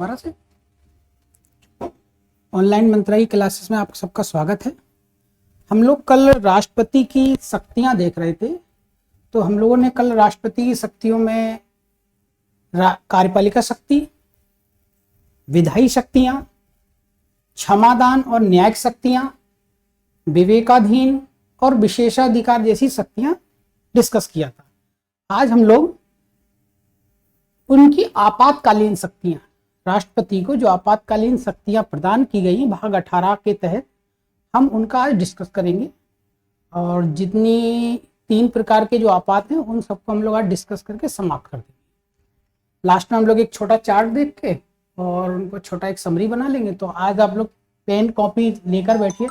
दोबारा से ऑनलाइन मंत्रा की क्लासेस में आप सबका स्वागत है। हम लोग कल राष्ट्रपति की शक्तियां देख रहे थे। तो हम लोगों ने कल राष्ट्रपति की शक्तियों में कार्यपालिका शक्ति, विधायी शक्तियां, क्षमादान और न्यायिक शक्तियां, विवेकाधीन और विशेषाधिकार जैसी शक्तियां डिस्कस किया था। आज हम लोग उनकी आपातकालीन शक्तियां, राष्ट्रपति को जो आपातकालीन शक्तियां प्रदान की गई भाग 18 के तहत, हम उनका आज डिस्कस करेंगे। और जितनी 3 प्रकार के जो आपात हैं उन सबको हम लोग आज डिस्कस करके समाप्त कर देंगे। लास्ट में हम लोग एक छोटा चार्ट देख के और उनको छोटा एक समरी बना लेंगे। तो आज आप लोग पेन कॉपी लेकर बैठिए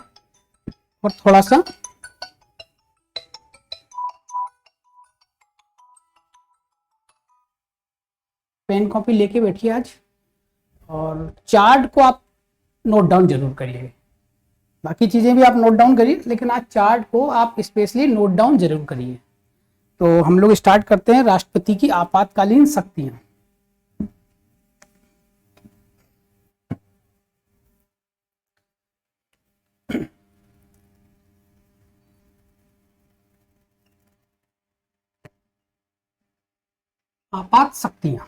और थोड़ा सा पेन कॉपी लेके बैठिए आज, और चार्ट को आप नोट डाउन जरूर करिए। बाकी चीजें भी आप नोट डाउन करिए, लेकिन आज चार्ट को आप स्पेशली नोट डाउन जरूर करिए। तो हम लोग स्टार्ट करते हैं राष्ट्रपति की आपातकालीन शक्तियां। आपात शक्तियां,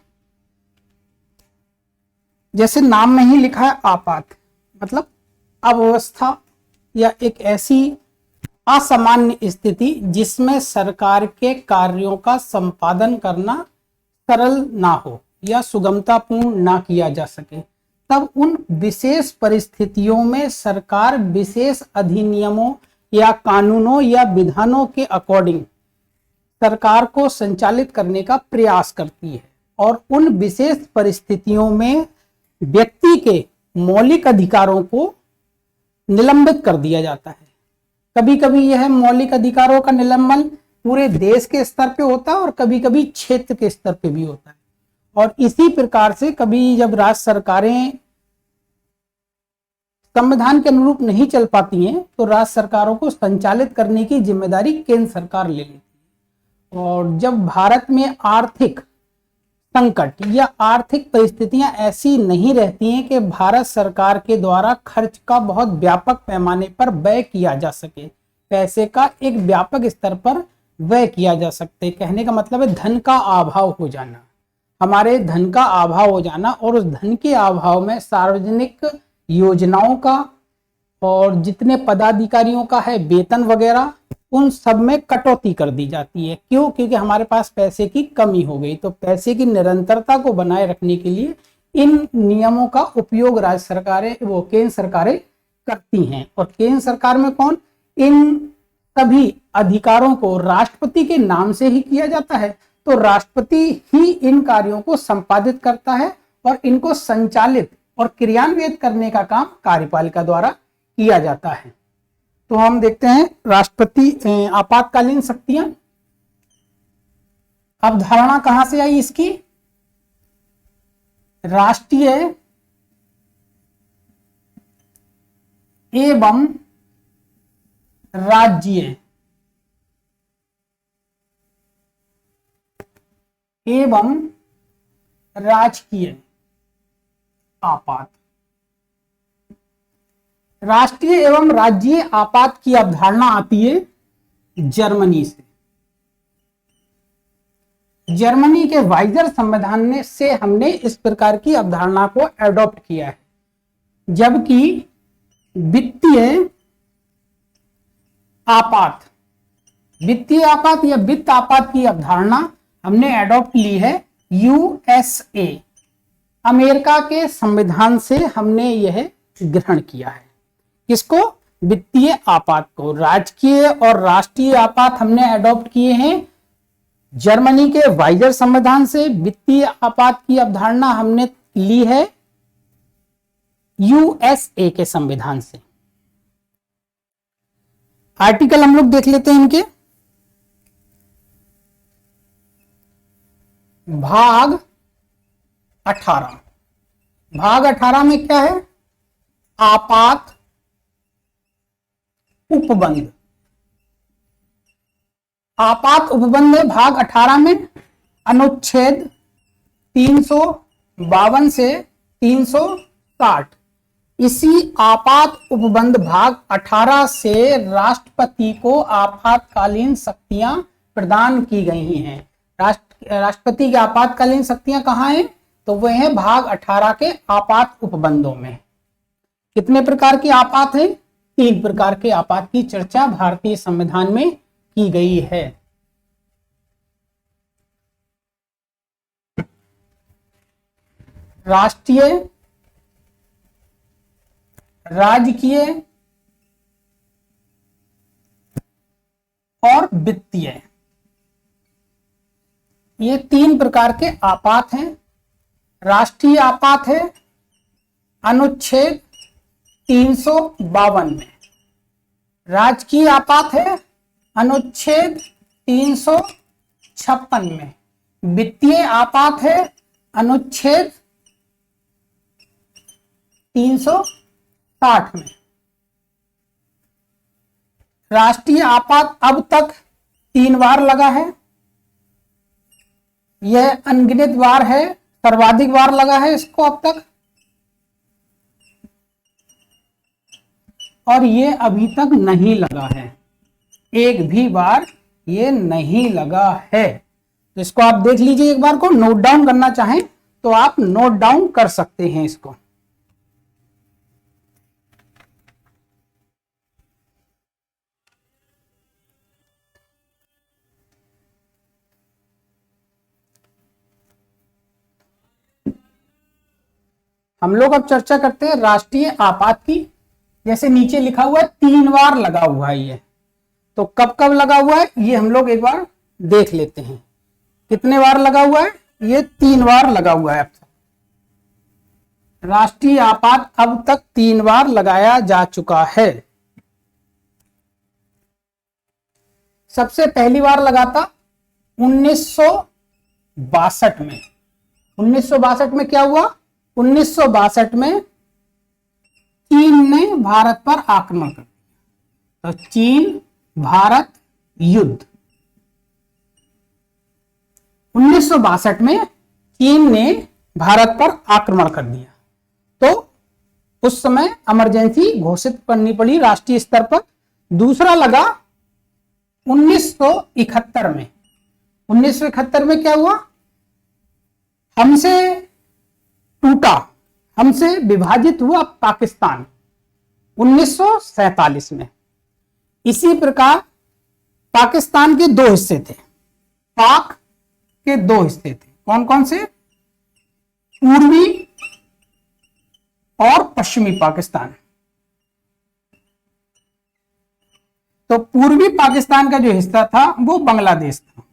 जैसे नाम में ही लिखा है आपात, मतलब अव्यवस्था या एक ऐसी असामान्य स्थिति जिसमें सरकार के कार्यों का संपादन करना सरल ना हो या सुगमतापूर्ण ना किया जा सके। तब उन विशेष परिस्थितियों में सरकार विशेष अधिनियमों या कानूनों या विधानों के अकॉर्डिंग सरकार को संचालित करने का प्रयास करती है, और उन विशेष परिस्थितियों में व्यक्ति के मौलिक अधिकारों को निलंबित कर दिया जाता है। कभी कभी यह मौलिक अधिकारों का निलंबन पूरे देश के स्तर पे होता है और कभी कभी क्षेत्र के स्तर पे भी होता है। और इसी प्रकार से कभी जब राज्य सरकारें संविधान के अनुरूप नहीं चल पाती हैं तो राज्य सरकारों को संचालित करने की जिम्मेदारी केंद्र सरकार ले लेती है। और जब भारत में आर्थिक संकट या आर्थिक परिस्थितियां ऐसी नहीं रहती हैं कि भारत सरकार के द्वारा खर्च का बहुत व्यापक पैमाने पर व्यय किया जा सके, पैसे का एक व्यापक स्तर पर व्यय किया जा सकते, कहने का मतलब है धन का अभाव हो जाना, हमारे धन का अभाव हो जाना, और उस धन के अभाव में सार्वजनिक योजनाओं का और जितने पदाधिकारियों का है वेतन वगैरह, उन सब में कटौती कर दी जाती है। क्यों? क्योंकि हमारे पास पैसे की कमी हो गई। तो पैसे की निरंतरता को बनाए रखने के लिए इन नियमों का उपयोग राज्य सरकारें, वो केंद्र सरकारें करती हैं। और केंद्र सरकार में कौन? इन सभी अधिकारों को राष्ट्रपति के नाम से ही किया जाता है। तो राष्ट्रपति ही इन कार्यों को संपादित करता है और इनको संचालित और क्रियान्वित करने का काम कार्यपालिका द्वारा किया जाता है। तो हम देखते हैं राष्ट्रपति आपातकालीन शक्तियां। अवधारणा कहां से आई इसकी? राष्ट्रीय एवं राज्य एवं राजकीय आपात। राष्ट्रीय एवं राज्यीय आपात की अवधारणा आती है जर्मनी से। जर्मनी के वाइजर संविधान से हमने इस प्रकार की अवधारणा को एडॉप्ट किया है। जबकि वित्तीय आपात या वित्त आपात की अवधारणा हमने एडॉप्ट ली है यूएसए, अमेरिका के संविधान से हमने यह ग्रहण किया है। किसको? वित्तीय आपात को। राजकीय और राष्ट्रीय आपात हमने एडॉप्ट किए हैं जर्मनी के वाइजर संविधान से। वित्तीय आपात की अवधारणा हमने ली है यूएसए के संविधान से। आर्टिकल हम लोग देख लेते हैं इनके। भाग 18। भाग 18 में क्या है? आपात उपबंध। आपात उपबंध है भाग 18 में अनुच्छेद 352 से 360। इसी आपात उपबंध भाग 18 से राष्ट्रपति को आपातकालीन शक्तियां प्रदान की गई हैं। राष्ट्रपति की आपातकालीन शक्तियां कहाँ हैं? तो वह है भाग 18 के आपात उपबंधों में। कितने प्रकार की आपात है? 3 प्रकार के आपात की चर्चा भारतीय संविधान में की गई है। राष्ट्रीय, राजकीय और वित्तीय, ये 3 प्रकार के आपात हैं। राष्ट्रीय आपात है अनुच्छेद 352 में, राजकीय आपात है अनुच्छेद 356 में, वित्तीय आपात है अनुच्छेद 360 में। राष्ट्रीय आपात अब तक 3 बार लगा है, यह अनगिनत बार है, सर्वाधिक बार लगा है इसको अब तक, और ये अभी तक नहीं लगा है, एक भी बार ये नहीं लगा है। तो इसको आप देख लीजिए, एक बार को नोट डाउन करना चाहें तो आप नोट डाउन कर सकते हैं इसको। हम लोग अब चर्चा करते हैं राष्ट्रीय आपात की। जैसे नीचे लिखा हुआ है 3 बार लगा हुआ है ये, तो कब कब लगा हुआ है ये हम लोग एक बार देख लेते हैं। कितने बार लगा हुआ है? ये 3 बार लगा हुआ है अब तक। राष्ट्रीय आपात अब तक 3 बार लगाया जा चुका है। सबसे पहली बार लगा था 1962 में। 1962 में क्या हुआ? 1962 में चीन ने भारत पर आक्रमण कर दिया, तो चीन भारत युद्ध। 1962 में चीन ने भारत पर आक्रमण कर दिया, तो उस समय इमरजेंसी घोषित करनी पड़ी राष्ट्रीय स्तर पर। दूसरा लगा 1971 में। 1971 में क्या हुआ? हमसे टूटा, हमसे विभाजित हुआ पाकिस्तान 1947 में। इसी प्रकार पाकिस्तान के 2 हिस्से थे, पाक के 2 हिस्से थे। कौन कौन से? पूर्वी और पश्चिमी पाकिस्तान। तो पूर्वी पाकिस्तान का जो हिस्सा था वो बांग्लादेश था,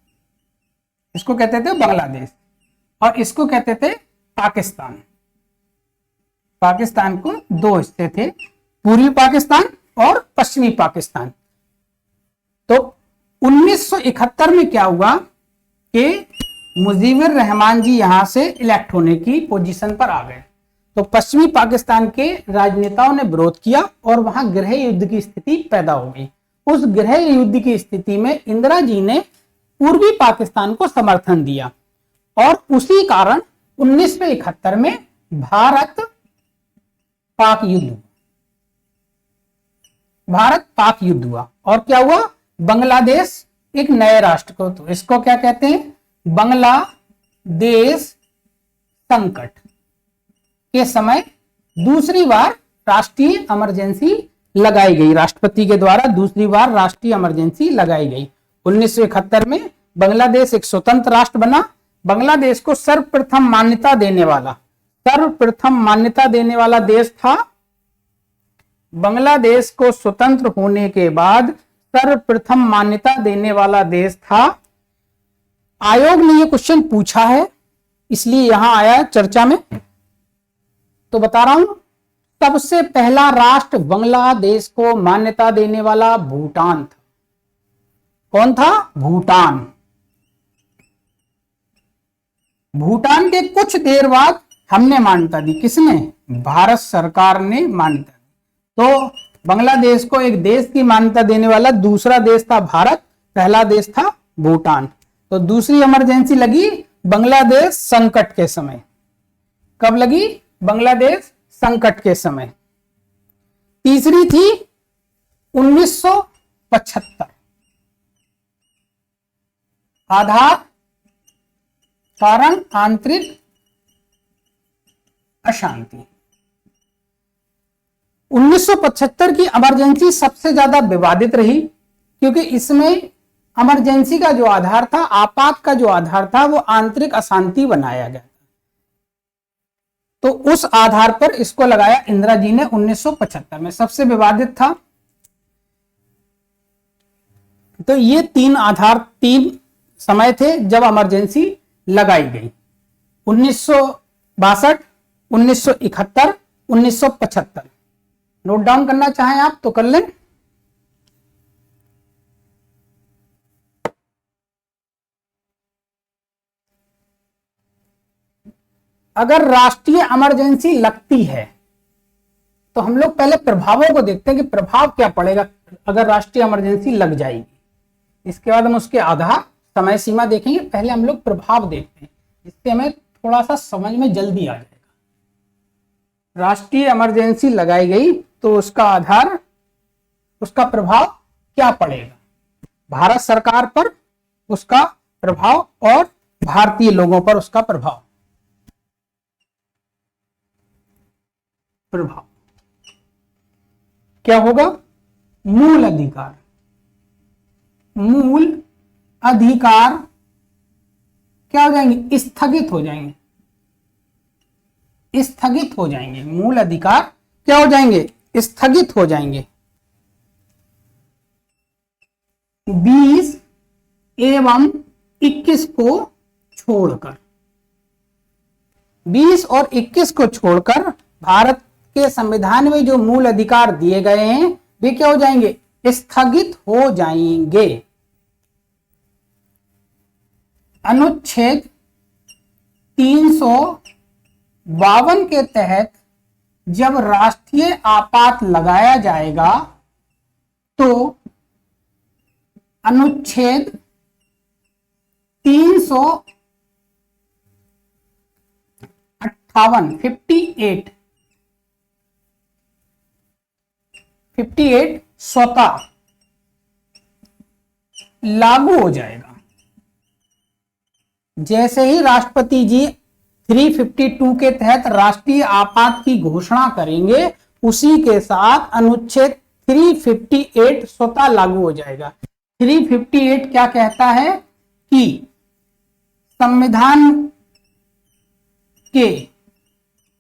इसको कहते थे बांग्लादेश, और इसको कहते थे पाकिस्तान। पाकिस्तान को 2 हिस्से थे, पूर्वी पाकिस्तान और पश्चिमी पाकिस्तान। तो 1971 में क्या हुआ कि मुजीबुर रहमान जी यहां से इलेक्ट होने की पोजीशन पर आ गए, तो पश्चिमी पाकिस्तान के राजनेताओं ने विरोध किया और वहां गृह युद्ध की स्थिति पैदा हो गई। उस गृह युद्ध की स्थिति में इंदिरा जी ने पूर्वी पाकिस्तान को समर्थन दिया, और उसी कारण 1971 में भारत पाक युद्ध हुआ। और क्या हुआ? बांग्लादेश एक नए राष्ट्र को, तो इसको क्या कहते हैं? बांग्लादेश संकट के समय दूसरी बार राष्ट्रीय इमरजेंसी लगाई गई, राष्ट्रपति के द्वारा दूसरी बार राष्ट्रीय इमरजेंसी लगाई गई। 1971 में बांग्लादेश एक स्वतंत्र राष्ट्र बना। बांग्लादेश को सर्वप्रथम मान्यता देने वाला देश था। बांग्लादेश को स्वतंत्र होने के बाद सर्वप्रथम मान्यता देने वाला देश था। आयोग ने ये क्वेश्चन पूछा है, इसलिए यहां आया चर्चा में, तो बता रहा हूं। सबसे पहला राष्ट्र बांग्लादेश को मान्यता देने वाला भूटान था। कौन था? भूटान। भूटान के कुछ देर बाद हमने मान्यता दी। किसने? भारत सरकार ने मान्यता दी। तो बांग्लादेश को एक देश की मान्यता देने वाला दूसरा देश था भारत, पहला देश था भूटान। तो दूसरी इमरजेंसी लगी बांग्लादेश संकट के समय। कब लगी? बांग्लादेश संकट के समय। तीसरी थी 1975, आधार कारण आंतरिक अशांति। 1975 की इमरजेंसी सबसे ज्यादा विवादित रही, क्योंकि इसमें इमरजेंसी का जो आधार था, आपात का जो आधार था, वो आंतरिक अशांति बनाया गया। तो उस आधार पर इसको लगाया इंदिरा जी ने 1975 में, सबसे विवादित था। तो ये तीन समय थे जब इमरजेंसी लगाई गई, 1962, 1971, 1975। नोट डाउन करना चाहें आप तो कर लें। अगर राष्ट्रीय इमरजेंसी लगती है तो हम लोग पहले प्रभावों को देखते हैं कि प्रभाव क्या पड़ेगा अगर राष्ट्रीय इमरजेंसी लग जाएगी। इसके बाद हम उसके आधार समय सीमा देखेंगे। पहले हम लोग प्रभाव देखते हैं, जिससे हमें थोड़ा सा समझ में जल्दी आ जाएगा। राष्ट्रीय इमरजेंसी लगाई गई तो उसका आधार, उसका प्रभाव क्या पड़ेगा भारत सरकार पर, उसका प्रभाव, और भारतीय लोगों पर उसका प्रभाव। क्या होगा? मूल अधिकार। मूल अधिकार क्या हो जाएंगे? स्थगित हो जाएंगे। स्थगित हो जाएंगे। मूल अधिकार क्या हो जाएंगे? स्थगित हो जाएंगे। 20 एवं 21 को छोड़कर, 20 और 21 को छोड़कर भारत के संविधान में जो मूल अधिकार दिए गए हैं वे क्या हो जाएंगे? स्थगित हो जाएंगे। अनुच्छेद 352 के तहत जब राष्ट्रीय आपात लगाया जाएगा तो अनुच्छेद 358 58 स्वतः लागू हो जाएगा। जैसे ही राष्ट्रपति जी 352 के तहत राष्ट्रीय आपात की घोषणा करेंगे, उसी के साथ अनुच्छेद 358 स्वतः लागू हो जाएगा। 358 क्या कहता है कि संविधान के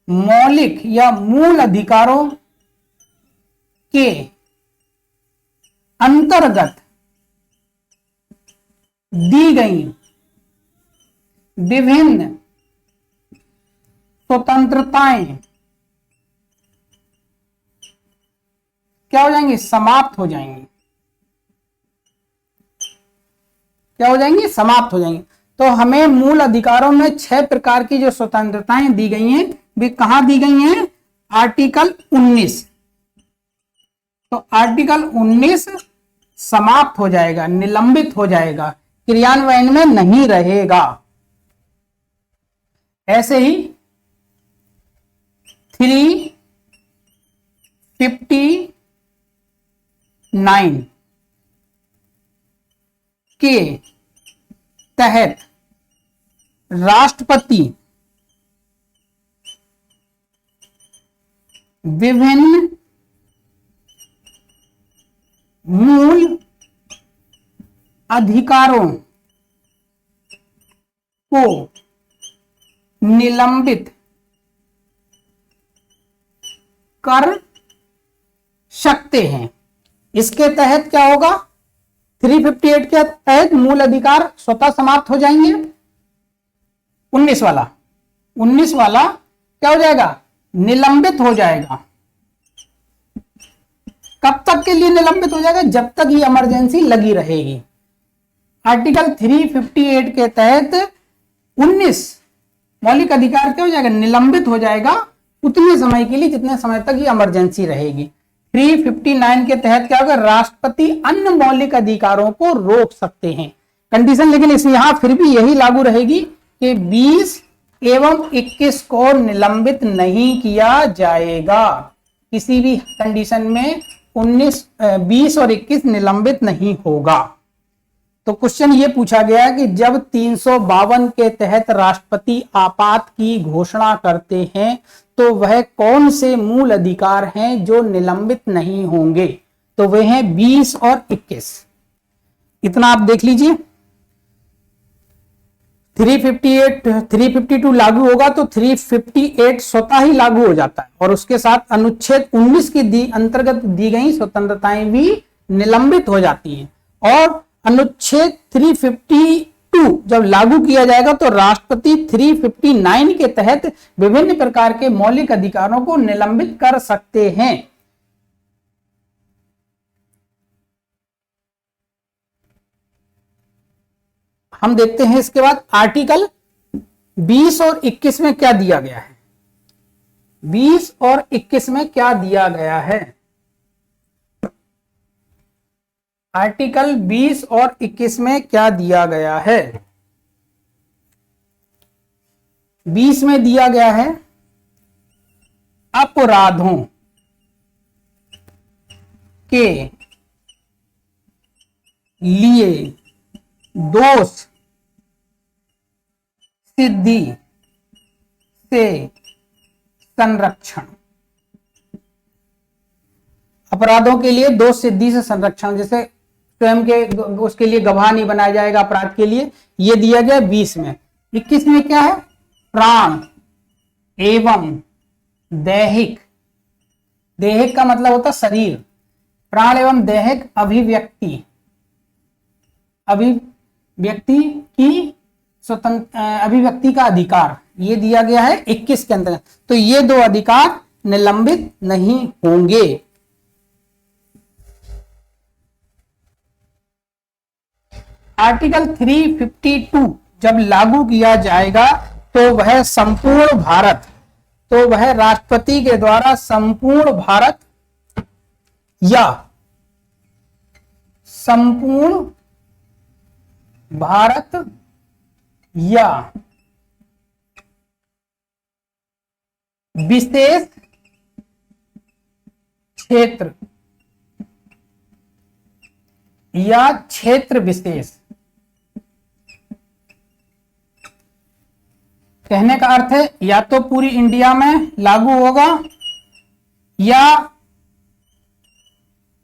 मौलिक या मूल अधिकारों के अंतर्गत दी गई विभिन्न स्वतंत्रताएं क्या हो जाएंगी? समाप्त हो जाएंगी। क्या हो जाएंगी? समाप्त हो जाएंगी। तो हमें मूल अधिकारों में 6 प्रकार की जो स्वतंत्रताएं दी गई हैं वे कहां दी गई हैं? आर्टिकल 19। तो आर्टिकल 19 समाप्त हो जाएगा, निलंबित हो जाएगा, क्रियान्वयन में नहीं रहेगा। ऐसे ही 359 के तहत राष्ट्रपति विभिन्न मूल अधिकारों को निलंबित कर सकते हैं। इसके तहत क्या होगा? 358 के तहत मूल अधिकार स्वतः समाप्त हो जाएंगे। 19 वाला क्या हो जाएगा? निलंबित हो जाएगा। कब तक के लिए निलंबित हो जाएगा? जब तक ये इमरजेंसी लगी रहेगी। आर्टिकल 358 के तहत 19 मौलिक अधिकार क्या हो जाएगा? निलंबित हो जाएगा उतने समय के लिए जितने समय तक ये इमरजेंसी रहेगी। 359 के तहत क्या होगा? राष्ट्रपति अन्य मौलिक अधिकारों को रोक सकते हैं। कंडीशन लेकिन इस यहां फिर भी यही लागू रहेगी कि 20 एवं 21 को निलंबित नहीं किया जाएगा। किसी भी कंडीशन में 20 और 21 निलंबित नहीं होगा। तो क्वेश्चन ये पूछा गया है कि जब 352 के तहत राष्ट्रपति आपात की घोषणा करते हैं तो वह कौन से मूल अधिकार हैं जो निलंबित नहीं होंगे? तो वे हैं 20 और 21। इतना आप देख लीजिए। 352 लागू होगा तो 358 स्वतः ही लागू हो जाता है और उसके साथ अनुच्छेद 19 की अंतर्गत दी गई स्वतंत्रताएं भी निलंबित हो जाती हैं। और अनुच्छेद 352 जब लागू किया जाएगा तो राष्ट्रपति 359 के तहत विभिन्न प्रकार के मौलिक अधिकारों को निलंबित कर सकते हैं। हम देखते हैं इसके बाद आर्टिकल 20 और 21 में क्या दिया गया है। 20 और 21 में क्या दिया गया है? आर्टिकल 20 और 21 में क्या दिया गया है? 20 में दिया गया है अपराधों के लिए दोष सिद्धि से संरक्षण। अपराधों के लिए दोष सिद्धि से संरक्षण, जैसे स्वयं के उसके लिए गवाह नहीं बनाया जाएगा अपराध के लिए, ये दिया गया 20 में। 21 में क्या है? प्राण एवं दैहिक, दैहिक का मतलब होता शरीर, प्राण एवं दैहिक अभिव्यक्ति, अभिव्यक्ति की स्वतंत्र अभिव्यक्ति का अधिकार, ये दिया गया है 21 के अंतर्गत। तो ये दो अधिकार निलंबित नहीं होंगे। आर्टिकल 352 जब लागू किया जाएगा तो वह संपूर्ण भारत, तो वह राष्ट्रपति के द्वारा संपूर्ण भारत या संपूर्ण भारत या विशेष क्षेत्र या क्षेत्र विशेष, कहने का अर्थ है या तो पूरी इंडिया में लागू होगा या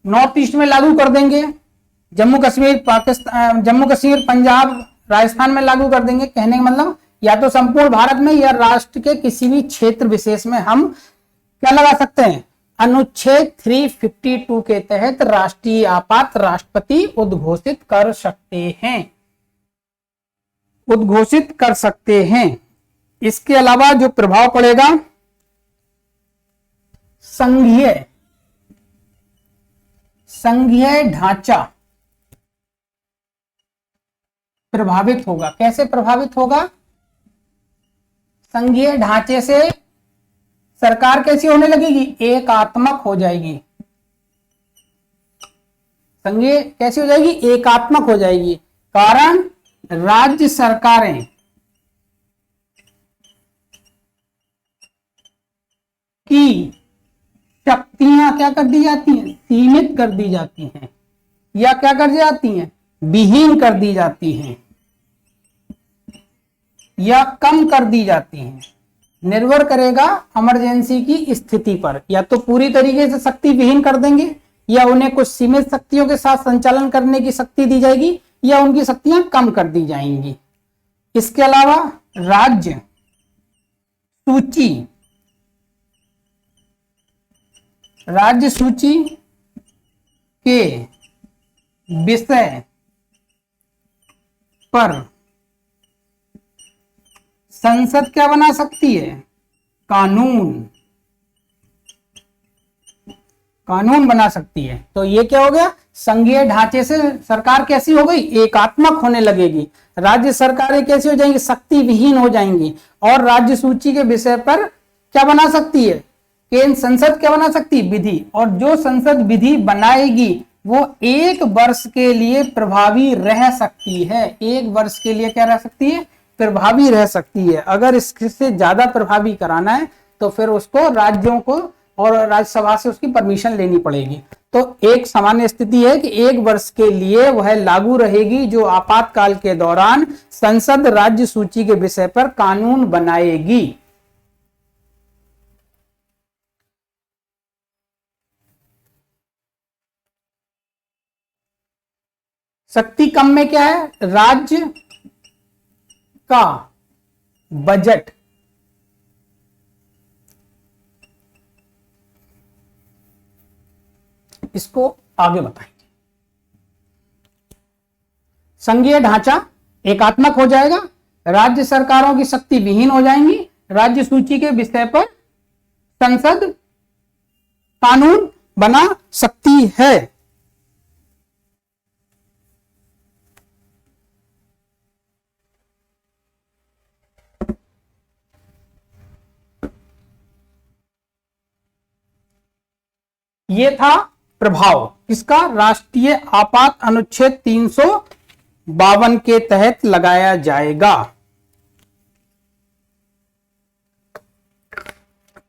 नॉर्थ ईस्ट में लागू कर देंगे, जम्मू कश्मीर पाकिस्तान, जम्मू कश्मीर पंजाब राजस्थान में लागू कर देंगे। कहने का मतलब या तो संपूर्ण भारत में या राष्ट्र के किसी भी क्षेत्र विशेष में हम क्या लगा सकते हैं? अनुच्छेद 352 के तहत राष्ट्रीय आपात राष्ट्रपति उद्घोषित कर सकते हैं, उद्घोषित कर सकते हैं। इसके अलावा जो प्रभाव पड़ेगा, संघीय ढांचा प्रभावित होगा। कैसे प्रभावित होगा? संघीय ढांचे से सरकार कैसी होने लगेगी? एकात्मक हो जाएगी। संघीय कैसी हो जाएगी? एकात्मक हो जाएगी। कारण राज्य सरकारें की शक्तियां क्या कर दी जाती हैं? सीमित कर दी जाती हैं या क्या कर दी जाती हैं? विहीन कर दी जाती हैं या कम कर दी जाती हैं। निर्भर करेगा इमरजेंसी की स्थिति पर, या तो पूरी तरीके से शक्ति विहीन कर देंगे या उन्हें कुछ सीमित शक्तियों के साथ संचालन करने की शक्ति दी जाएगी या उनकी शक्तियां कम कर दी जाएंगी। इसके अलावा राज्य सूची के विषय पर संसद क्या बना सकती है? कानून बना सकती है। तो ये क्या हो गया? संघीय ढांचे से सरकार कैसी हो गई? एकात्मक होने लगेगी। राज्य सरकारें कैसी हो जाएंगी? शक्ति विहीन हो जाएंगी। और राज्य सूची के विषय पर क्या बना सकती है? केंद्र संसद क्या बना सकती है? विधि। और जो संसद विधि बनाएगी वो 1 वर्ष के लिए प्रभावी रह सकती है। 1 वर्ष के लिए क्या रह सकती है? प्रभावी रह सकती है। अगर इससे ज्यादा प्रभावी कराना है तो फिर उसको राज्यों को और राज्यसभा से उसकी परमिशन लेनी पड़ेगी। तो एक सामान्य स्थिति है कि 1 वर्ष के लिए वह लागू रहेगी, जो आपातकाल के दौरान संसद राज्य सूची के विषय पर कानून बनाएगी। शक्ति कम में क्या है? राज्य का बजट इसको आगे बताएंगे। संघीय ढांचा एकात्मक हो जाएगा, राज्य सरकारों की शक्ति विहीन हो जाएंगी, राज्य सूची के विषय पर संसद कानून बना सकती है। ये था प्रभाव किसका? राष्ट्रीय आपात अनुच्छेद 352 के तहत लगाया जाएगा।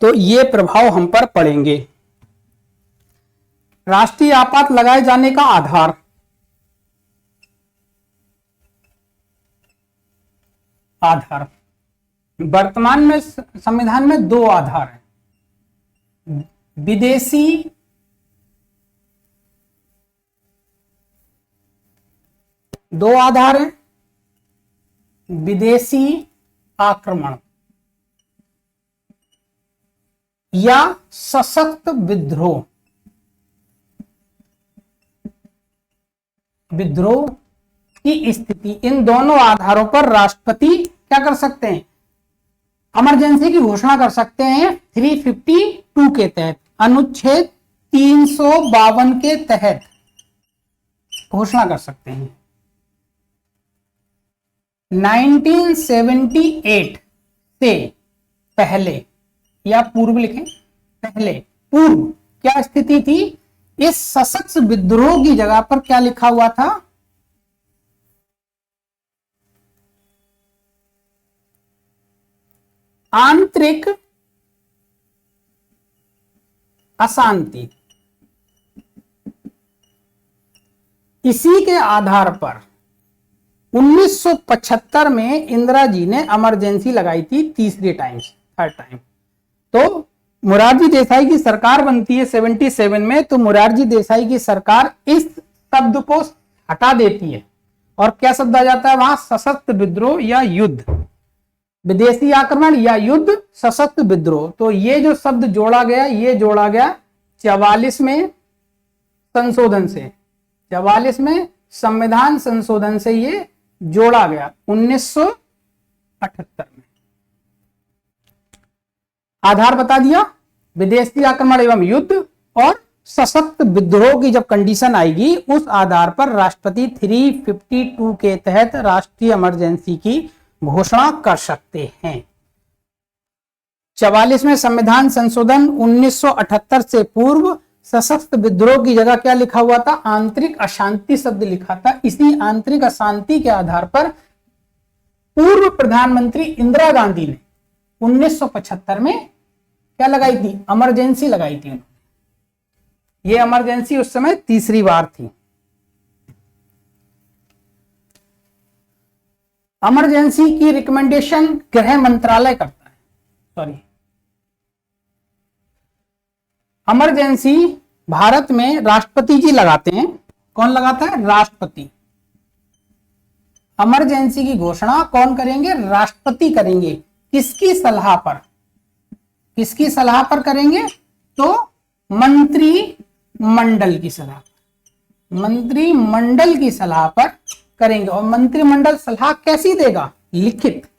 तो ये प्रभाव हम पर पड़ेंगे। राष्ट्रीय आपात लगाए जाने का आधार, वर्तमान में संविधान में 2 आधार हैं। विदेशी आधार हैं, विदेशी आक्रमण या सशक्त विद्रोह की स्थिति। इन दोनों आधारों पर राष्ट्रपति क्या कर सकते हैं? इमरजेंसी की घोषणा कर सकते हैं 352 के तहत, अनुच्छेद 352 के तहत घोषणा कर सकते हैं। 1978 से पहले या पूर्व लिखें, पहले, पूर्व क्या स्थिति थी? इस सशक्त विद्रोह की जगह पर क्या लिखा हुआ था? आंतरिक अशांति। इसी के आधार पर 1975 में इंदिरा जी ने इमरजेंसी लगाई थी, थर्ड टाइम। तो मोरारजी देसाई की सरकार बनती है 77 में, तो मोरारजी देसाई की सरकार इस शब्द को हटा देती है और क्या शब्द आ जाता है वहां? सशक्त विद्रोह या युद्ध, विदेशी आक्रमण या युद्ध, सशक्त विद्रोह। तो ये जो शब्द जोड़ा गया, ये जोड़ा गया 44 में संशोधन से, 44 में संविधान संशोधन से ये जोड़ा गया 1978 में। आधार बता दिया, विदेशी आक्रमण एवं युद्ध और सशक्त विद्रोह की जब कंडीशन आएगी, उस आधार पर राष्ट्रपति 352 के तहत राष्ट्रीय इमरजेंसी की घोषणा कर सकते हैं। 44 में संविधान संशोधन, 1978 से पूर्व सशक्त विद्रोह की जगह क्या लिखा हुआ था? आंतरिक अशांति शब्द लिखा था। इसी आंतरिक अशांति के आधार पर पूर्व प्रधानमंत्री इंदिरा गांधी ने 1975 में क्या लगाई थी? इमरजेंसी लगाई थी। ये इमरजेंसी उस समय तीसरी बार थी। इमरजेंसी की रिकमेंडेशन गृह मंत्रालय करता है। सॉरी, इमरजेंसी भारत में राष्ट्रपति जी लगाते हैं। कौन लगाता है? राष्ट्रपति। इमरजेंसी की घोषणा कौन करेंगे? राष्ट्रपति करेंगे। किसकी सलाह पर? किसकी सलाह पर करेंगे? तो मंत्रिमंडल की सलाह पर, मंत्रिमंडल की सलाह पर करेंगे। और मंत्रिमंडल सलाह कैसी देगा? लिखित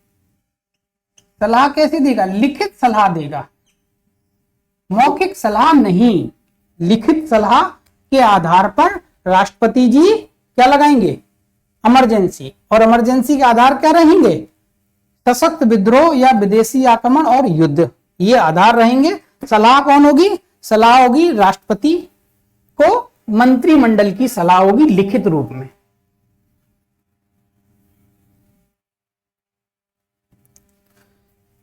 सलाह कैसी देगा? लिखित सलाह देगा, मौखिक सलाह नहीं। लिखित सलाह के आधार पर राष्ट्रपति जी क्या लगाएंगे? इमरजेंसी। और इमरजेंसी के आधार क्या रहेंगे? सशक्त विद्रोह या विदेशी आक्रमण और युद्ध, ये आधार रहेंगे। सलाह कौन होगी? सलाह होगी राष्ट्रपति को, मंत्रिमंडल की सलाह होगी लिखित रूप में।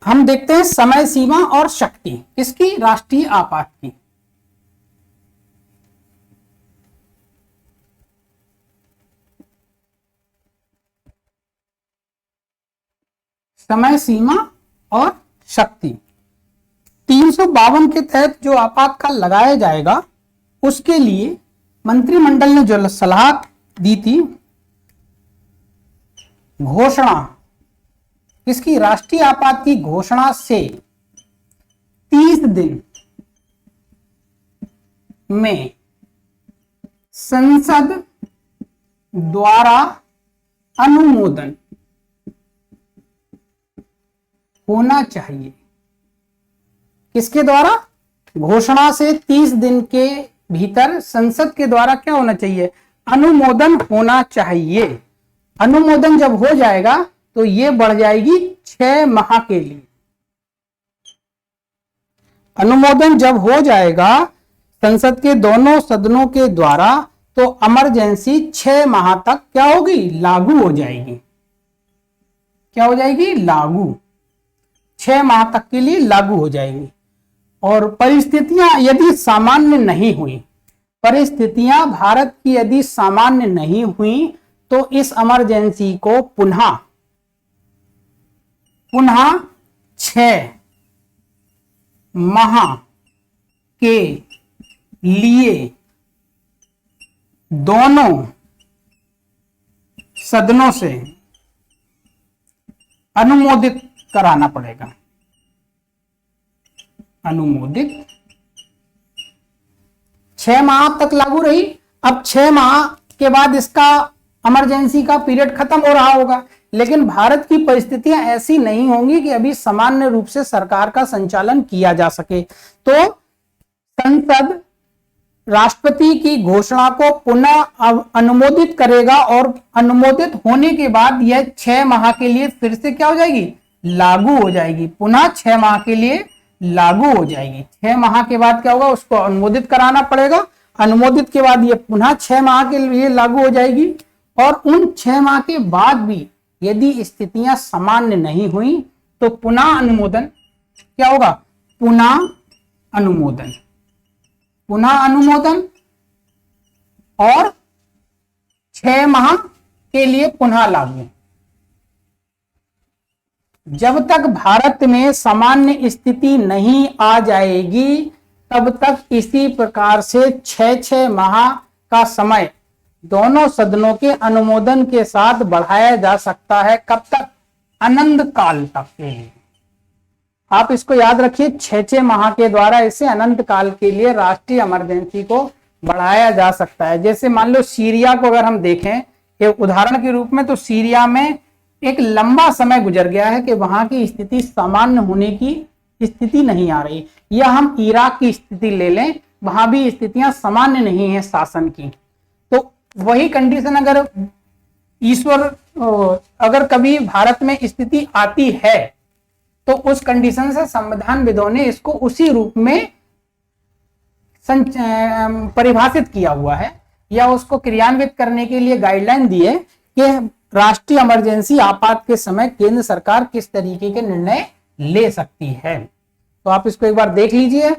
हम देखते हैं समय सीमा और शक्ति किसकी, राष्ट्रीय आपात की। समय सीमा और शक्ति 352 के तहत जो आपातकाल लगाया जाएगा उसके लिए मंत्रिमंडल ने जो सलाह दी थी, घोषणा इसकी राष्ट्रीय आपात की घोषणा से 30 दिन में संसद द्वारा अनुमोदन होना चाहिए। किसके द्वारा, घोषणा से 30 दिन के भीतर संसद के द्वारा क्या होना चाहिए, अनुमोदन होना चाहिए। अनुमोदन जब हो जाएगा तो ये बढ़ जाएगी 6 माह के लिए। अनुमोदन जब हो जाएगा संसद के दोनों सदनों के द्वारा तो इमरजेंसी 6 माह तक क्या होगी, लागू हो जाएगी। क्या हो जाएगी, लागू, 6 माह तक के लिए लागू हो जाएगी। और परिस्थितियां यदि सामान्य नहीं हुई, परिस्थितियां भारत की यदि सामान्य नहीं हुई तो इस इमरजेंसी को पुनः 6 माह के लिए दोनों सदनों से अनुमोदित कराना पड़ेगा। अनुमोदित 6 माह तक लागू रही। अब 6 माह के बाद इसका इमरजेंसी का पीरियड खत्म हो रहा होगा, लेकिन भारत की परिस्थितियां ऐसी नहीं होंगी कि अभी सामान्य रूप से सरकार का संचालन किया जा सके। तो संसद राष्ट्रपति की घोषणा को पुनः अनुमोदित करेगा और अनुमोदित होने के बाद यह 6 माह के लिए फिर से क्या हो जाएगी, लागू हो जाएगी। पुनः 6 माह के लिए लागू हो जाएगी। 6 माह के बाद क्या होगा, उसको अनुमोदित कराना पड़ेगा। अनुमोदित के बाद ये पुनः 6 माह के लिए लागू हो जाएगी। और उन 6 माह के बाद भी यदि स्थितियां सामान्य नहीं हुई तो पुनः अनुमोदन क्या होगा, पुनः अनुमोदन, पुनः अनुमोदन और 6 माह के लिए पुनः लागू। जब तक भारत में सामान्य स्थिति नहीं आ जाएगी तब तक इसी प्रकार से 6 माह का समय दोनों सदनों के अनुमोदन के साथ बढ़ाया जा सकता है। कब तक, अनंत काल तक के लिए। आप इसको याद रखिए, 6 माह के द्वारा इसे अनंत काल के लिए राष्ट्रीय इमरजेंसी को बढ़ाया जा सकता है। जैसे मान लो सीरिया को अगर हम देखें एक उदाहरण के रूप में, तो सीरिया में एक लंबा समय गुजर गया है कि वहां की स्थिति सामान्य होने की स्थिति नहीं आ रही। या हम इराक की स्थिति ले लें, वहां भी स्थितियां सामान्य नहीं है शासन की। तो वही कंडीशन अगर कभी भारत में स्थिति आती है तो उस कंडीशन से संविधानविदों ने इसको उसी रूप में परिभाषित किया हुआ है या उसको क्रियान्वित करने के लिए गाइडलाइन दी है कि राष्ट्रीय इमरजेंसी आपात के समय केंद्र सरकार किस तरीके के निर्णय ले सकती है। तो आप इसको एक बार देख लीजिए।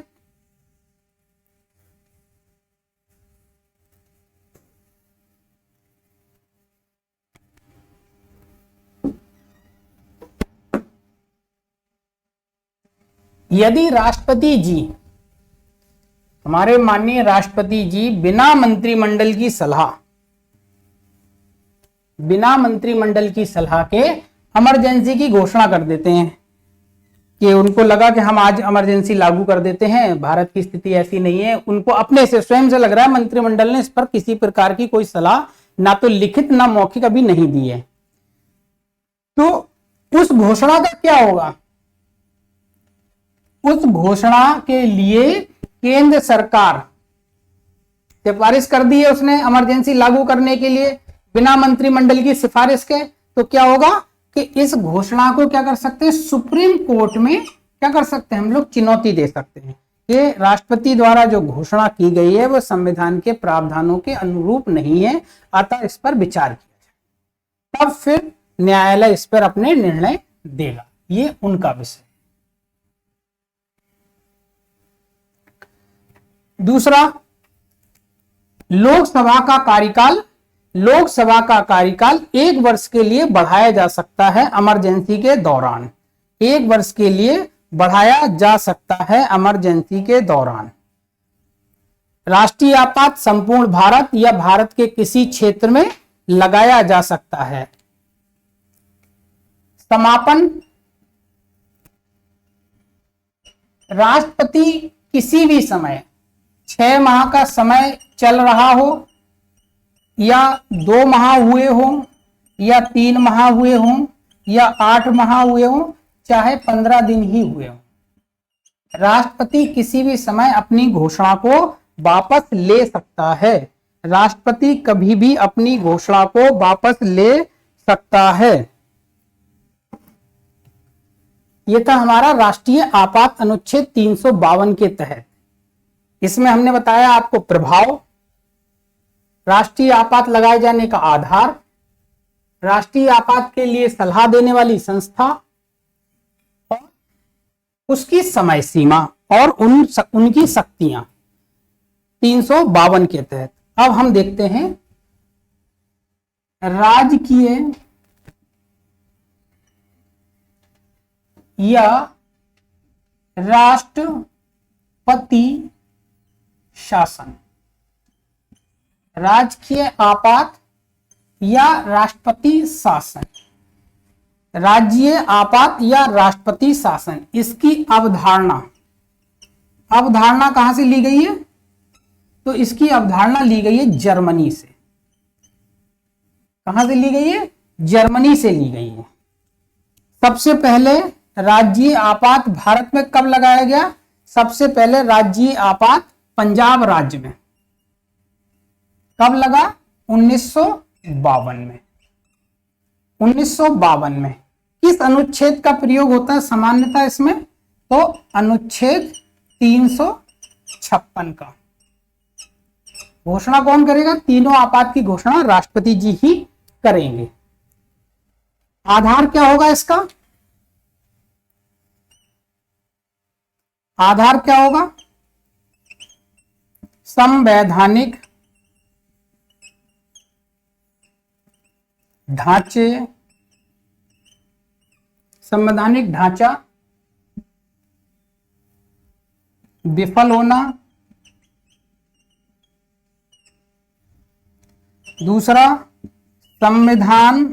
यदि राष्ट्रपति जी, हमारे माननीय राष्ट्रपति जी बिना मंत्रिमंडल की सलाह के इमरजेंसी की घोषणा कर देते हैं कि उनको लगा कि हम आज इमरजेंसी लागू कर देते हैं, भारत की स्थिति ऐसी नहीं है, उनको अपने से स्वयं से लग रहा है मंत्रिमंडल ने इस पर किसी प्रकार की कोई सलाह ना तो लिखित ना मौखिक अभी नहीं दी है, तो उस घोषणा का क्या होगा, उस घोषणा के लिए केंद्र सरकार सिफारिश कर दी है उसने इमरजेंसी लागू करने के लिए बिना मंत्रिमंडल की सिफारिश के। तो क्या होगा कि इस घोषणा को क्या कर सकते हैं, सुप्रीम कोर्ट में क्या कर सकते हैं, हम लोग चुनौती दे सकते हैं कि राष्ट्रपति द्वारा जो घोषणा की गई है वह संविधान के प्रावधानों के अनुरूप नहीं है, अतः इस पर विचार किया जाए। तब फिर न्यायालय इस पर अपने निर्णय देगा। ये उनका विषय। दूसरा, लोकसभा का कार्यकाल 1 वर्ष के लिए बढ़ाया जा सकता है इमरजेंसी के दौरान। 1 वर्ष के लिए बढ़ाया जा सकता है इमरजेंसी के दौरान। राष्ट्रीय आपात संपूर्ण भारत या भारत के किसी क्षेत्र में लगाया जा सकता है। समापन, राष्ट्रपति किसी भी समय 6 माह का समय चल रहा हो या 2 माह हुए हो या 3 माह हुए हो या 8 माह हुए हो, चाहे 15 दिन ही हुए हो, राष्ट्रपति किसी भी समय अपनी घोषणा को वापस ले सकता है। राष्ट्रपति कभी भी अपनी घोषणा को वापस ले सकता है। यह था हमारा राष्ट्रीय आपात अनुच्छेद 352 के तहत। इसमें हमने बताया आपको प्रभाव, राष्ट्रीय आपात लगाए जाने का आधार, राष्ट्रीय आपात के लिए सलाह देने वाली संस्था और उसकी समय सीमा और उनकी शक्तियां 352 के तहत। अब हम देखते हैं राजकीय या राष्ट्रपति शासन। राजकीय आपात या राष्ट्रपति शासन, राज्य आपात या राष्ट्रपति शासन, इसकी अवधारणा कहां से ली गई है? तो इसकी अवधारणा ली गई है जर्मनी से। कहां से ली गई है? जर्मनी से ली गई है। सबसे पहले राज्य आपात भारत में कब लगाया गया? सबसे पहले राज्य आपात पंजाब राज्य में कब लगा? 1952 में। 1952 में किस अनुच्छेद का प्रयोग होता है सामान्यतः इसमें? तो अनुच्छेद 356 का। घोषणा कौन करेगा? तीनों आपात की घोषणा राष्ट्रपति जी ही करेंगे। आधार क्या होगा इसका? आधार क्या होगा? संवैधानिक ढांचे, संवैधानिक ढांचा विफल होना। दूसरा, संविधान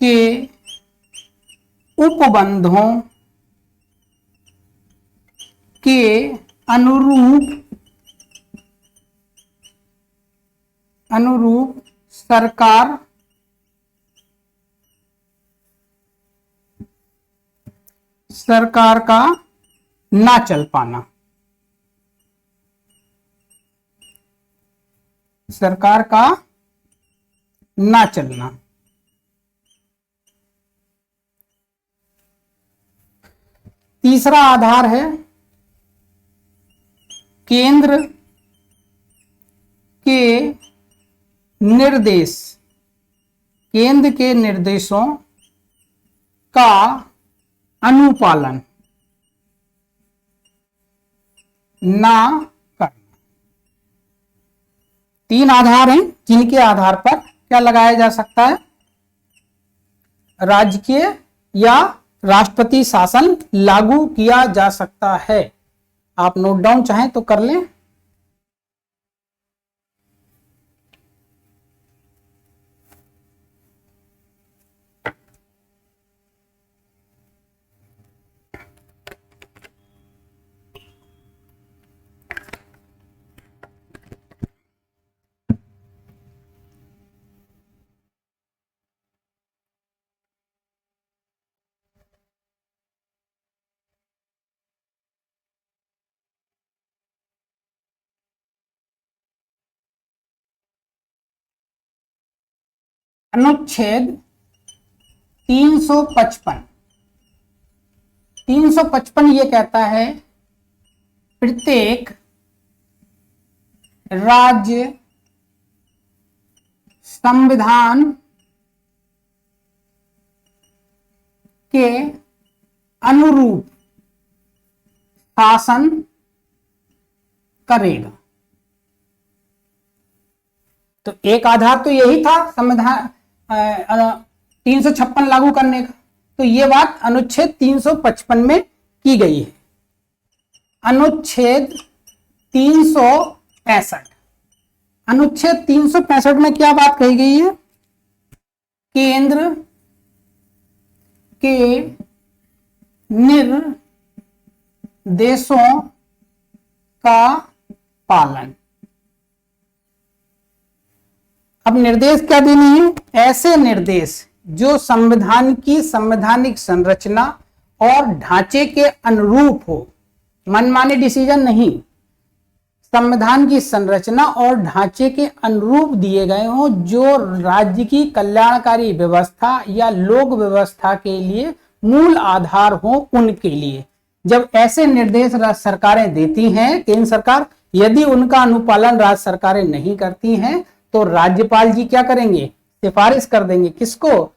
के उपबंधों के अनुरूप सरकार का ना चल पाना। सरकार का ना चलना। तीसरा आधार है केंद्र के निर्देश, केंद्र के निर्देशों का अनुपालन ना करना। 3 आधार हैं जिनके आधार पर क्या लगाया जा सकता है? राजकीय या राष्ट्रपति शासन लागू किया जा सकता है। आप नोट डाउन चाहें तो कर लें। अनुच्छेद 355 ये कहता है प्रत्येक राज्य संविधान के अनुरूप शासन करेगा। तो एक आधार तो यही था संविधान 356 लागू करने का। तो ये बात अनुच्छेद 355 में की गई है। अनुच्छेद 365, अनुच्छेद 365 में क्या बात कही गई है? केंद्र के निर्देशों का पालन। अब निर्देश क्या देने हैं? ऐसे निर्देश जो संविधान की संवैधानिक संरचना और ढांचे के अनुरूप हो, मनमाने डिसीजन नहीं, संविधान की संरचना और ढांचे के अनुरूप दिए गए हों, जो राज्य की कल्याणकारी व्यवस्था या लोक व्यवस्था के लिए मूल आधार हो, उनके लिए। जब ऐसे निर्देश राज्य सरकारें देती हैं, केंद्र सरकार, यदि उनका अनुपालन राज्य सरकारें नहीं करती हैं तो राज्यपाल जी क्या करेंगे? सिफारिश कर देंगे। किसको?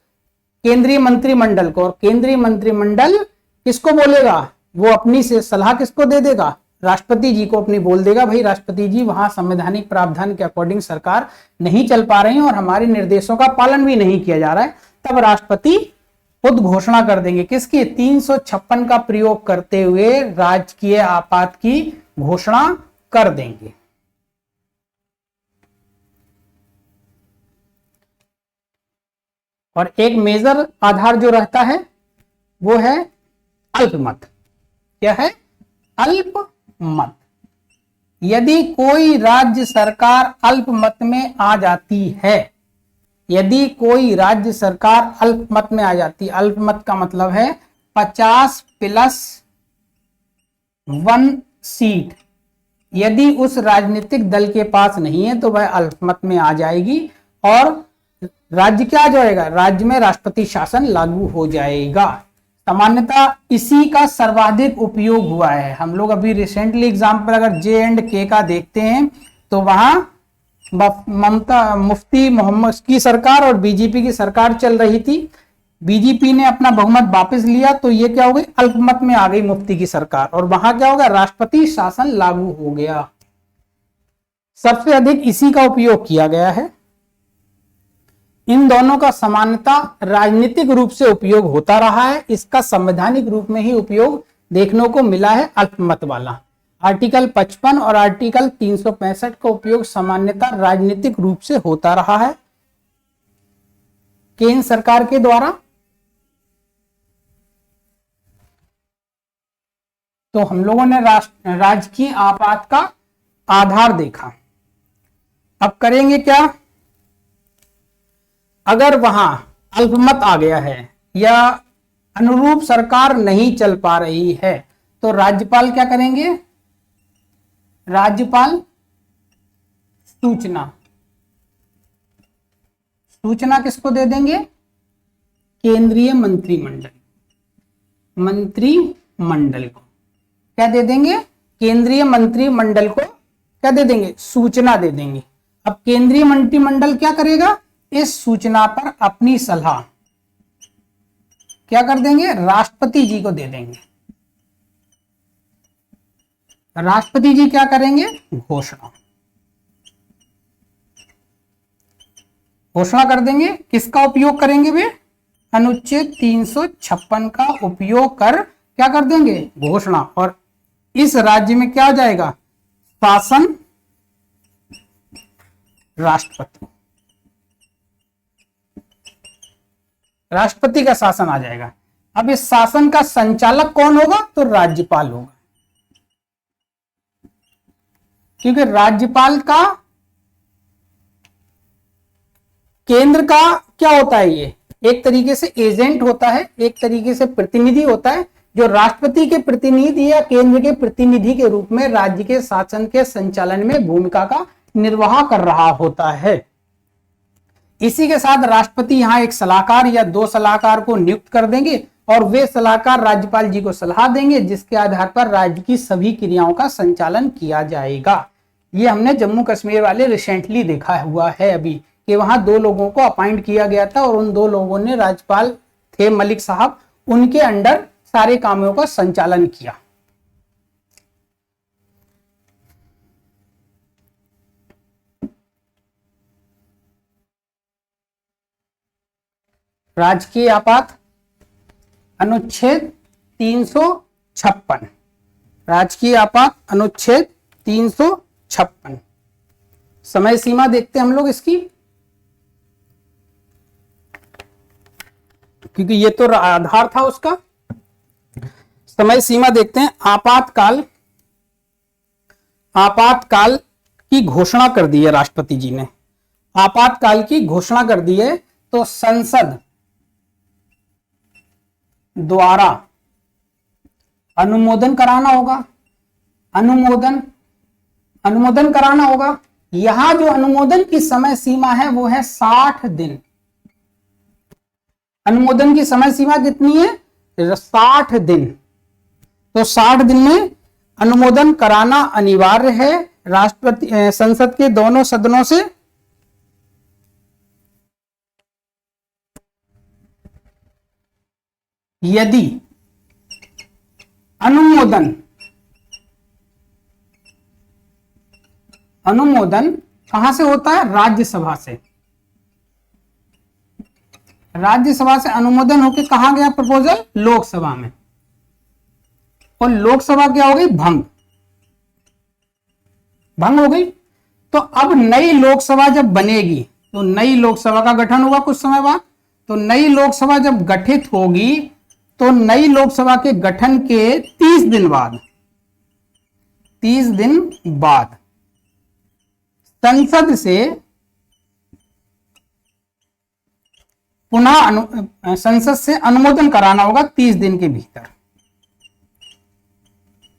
केंद्रीय मंत्रिमंडल को। और केंद्रीय मंत्रिमंडल किसको बोलेगा? वो अपनी से सलाह किसको दे देगा? राष्ट्रपति जी को अपनी बोल देगा, भाई राष्ट्रपति जी वहां संवैधानिक प्रावधान के अकॉर्डिंग सरकार नहीं चल पा रही है और हमारे निर्देशों का पालन भी नहीं किया जा रहा है। तब राष्ट्रपति खुद घोषणा कर देंगे। किसकी? 356 का प्रयोग करते हुए राजकीय आपात की घोषणा कर देंगे। और एक मेजर आधार जो रहता है वो है अल्पमत। क्या है? अल्पमत। यदि कोई राज्य सरकार अल्पमत में आ जाती है, यदि कोई राज्य सरकार अल्पमत में आ जाती है, अल्पमत का मतलब है 50+1 सीट, यदि उस राजनीतिक दल के पास नहीं है तो वह अल्पमत में आ जाएगी और राज्य क्या आ जाएगा? राज्य में राष्ट्रपति शासन लागू हो जाएगा। सामान्यतः इसी का सर्वाधिक उपयोग हुआ है। हम लोग अभी रिसेंटली एग्जाम्पल अगर J&K का देखते हैं तो वहां मुफ्ती मोहम्मद की सरकार और बीजेपी की सरकार चल रही थी। बीजेपी ने अपना बहुमत वापस लिया तो ये क्या हो गई? अल्पमत में आ गई मुफ्ती की सरकार और वहां क्या होगा? राष्ट्रपति शासन लागू हो गया। सबसे अधिक इसी का उपयोग किया गया है। इन दोनों का सामान्यता राजनीतिक रूप से उपयोग होता रहा है। इसका संवैधानिक रूप में ही उपयोग देखने को मिला है अल्पमत वाला। आर्टिकल 55 और आर्टिकल 365 का उपयोग सामान्यता राजनीतिक रूप से होता रहा है केंद्र सरकार के द्वारा। तो हम लोगों ने राजकीय आपात का आधार देखा। अब करेंगे क्या? अगर वहां अल्पमत आ गया है या अनुरूप सरकार नहीं चल पा रही है तो राज्यपाल क्या करेंगे? राज्यपाल सूचना किसको दे देंगे? केंद्रीय मंत्रिमंडल को। क्या दे देंगे? केंद्रीय मंत्रिमंडल को क्या दे देंगे? सूचना दे देंगे। अब केंद्रीय मंत्रिमंडल क्या करेगा? इस सूचना पर अपनी सलाह क्या कर देंगे? राष्ट्रपति जी को दे देंगे। राष्ट्रपति जी क्या करेंगे? घोषणा कर देंगे। किसका उपयोग करेंगे वे? अनुच्छेद 356 का उपयोग कर क्या कर देंगे? घोषणा। और इस राज्य में क्या हो जाएगा? शासन राष्ट्रपति का शासन आ जाएगा। अब इस शासन का संचालक कौन होगा? तो राज्यपाल होगा, क्योंकि राज्यपाल का केंद्र का क्या होता है? ये एक तरीके से एजेंट होता है, एक तरीके से प्रतिनिधि होता है, जो राष्ट्रपति के प्रतिनिधि या केंद्र के प्रतिनिधि के रूप में राज्य के शासन के संचालन में भूमिका का निर्वाह कर रहा होता है। इसी के साथ राष्ट्रपति यहां एक सलाहकार या 2 सलाहकार को नियुक्त कर देंगे और वे सलाहकार राज्यपाल जी को सलाह देंगे, जिसके आधार पर राज्य की सभी क्रियाओं का संचालन किया जाएगा। ये हमने जम्मू कश्मीर वाले रिसेंटली देखा हुआ है अभी, कि वहां 2 लोगों को अपॉइंट किया गया था और उन 2 लोगों ने, राज्यपाल थे मलिक साहब, उनके अंडर सारे कामों का संचालन किया। राजकीय आपात अनुच्छेद 356, राजकीय आपात अनुच्छेद 356। समय सीमा देखते हैं हम लोग इसकी, क्योंकि ये तो आधार था उसका। समय सीमा देखते हैं। आपातकाल, आपातकाल की घोषणा कर दी है राष्ट्रपति जी ने, आपातकाल की घोषणा कर दी है, तो संसद द्वारा अनुमोदन कराना होगा, अनुमोदन कराना होगा। यहां जो अनुमोदन की समय सीमा है वो है 60 दिन। अनुमोदन की समय सीमा कितनी है? 60 दिन। तो 60 दिन में अनुमोदन कराना अनिवार्य है राष्ट्रपति संसद के दोनों सदनों से। यदि अनुमोदन कहां से होता है? राज्यसभा से। राज्यसभा से अनुमोदन होकर कहां गया प्रपोजल? लोकसभा में। और लोकसभा क्या हो गई? भंग हो गई। तो अब नई लोकसभा जब बनेगी तो नई लोकसभा का गठन होगा कुछ समय बाद। तो नई लोकसभा जब गठित होगी तो नई लोकसभा के गठन के 30 दिन बाद संसद से पुनः संसद से अनुमोदन कराना होगा 30 दिन के भीतर।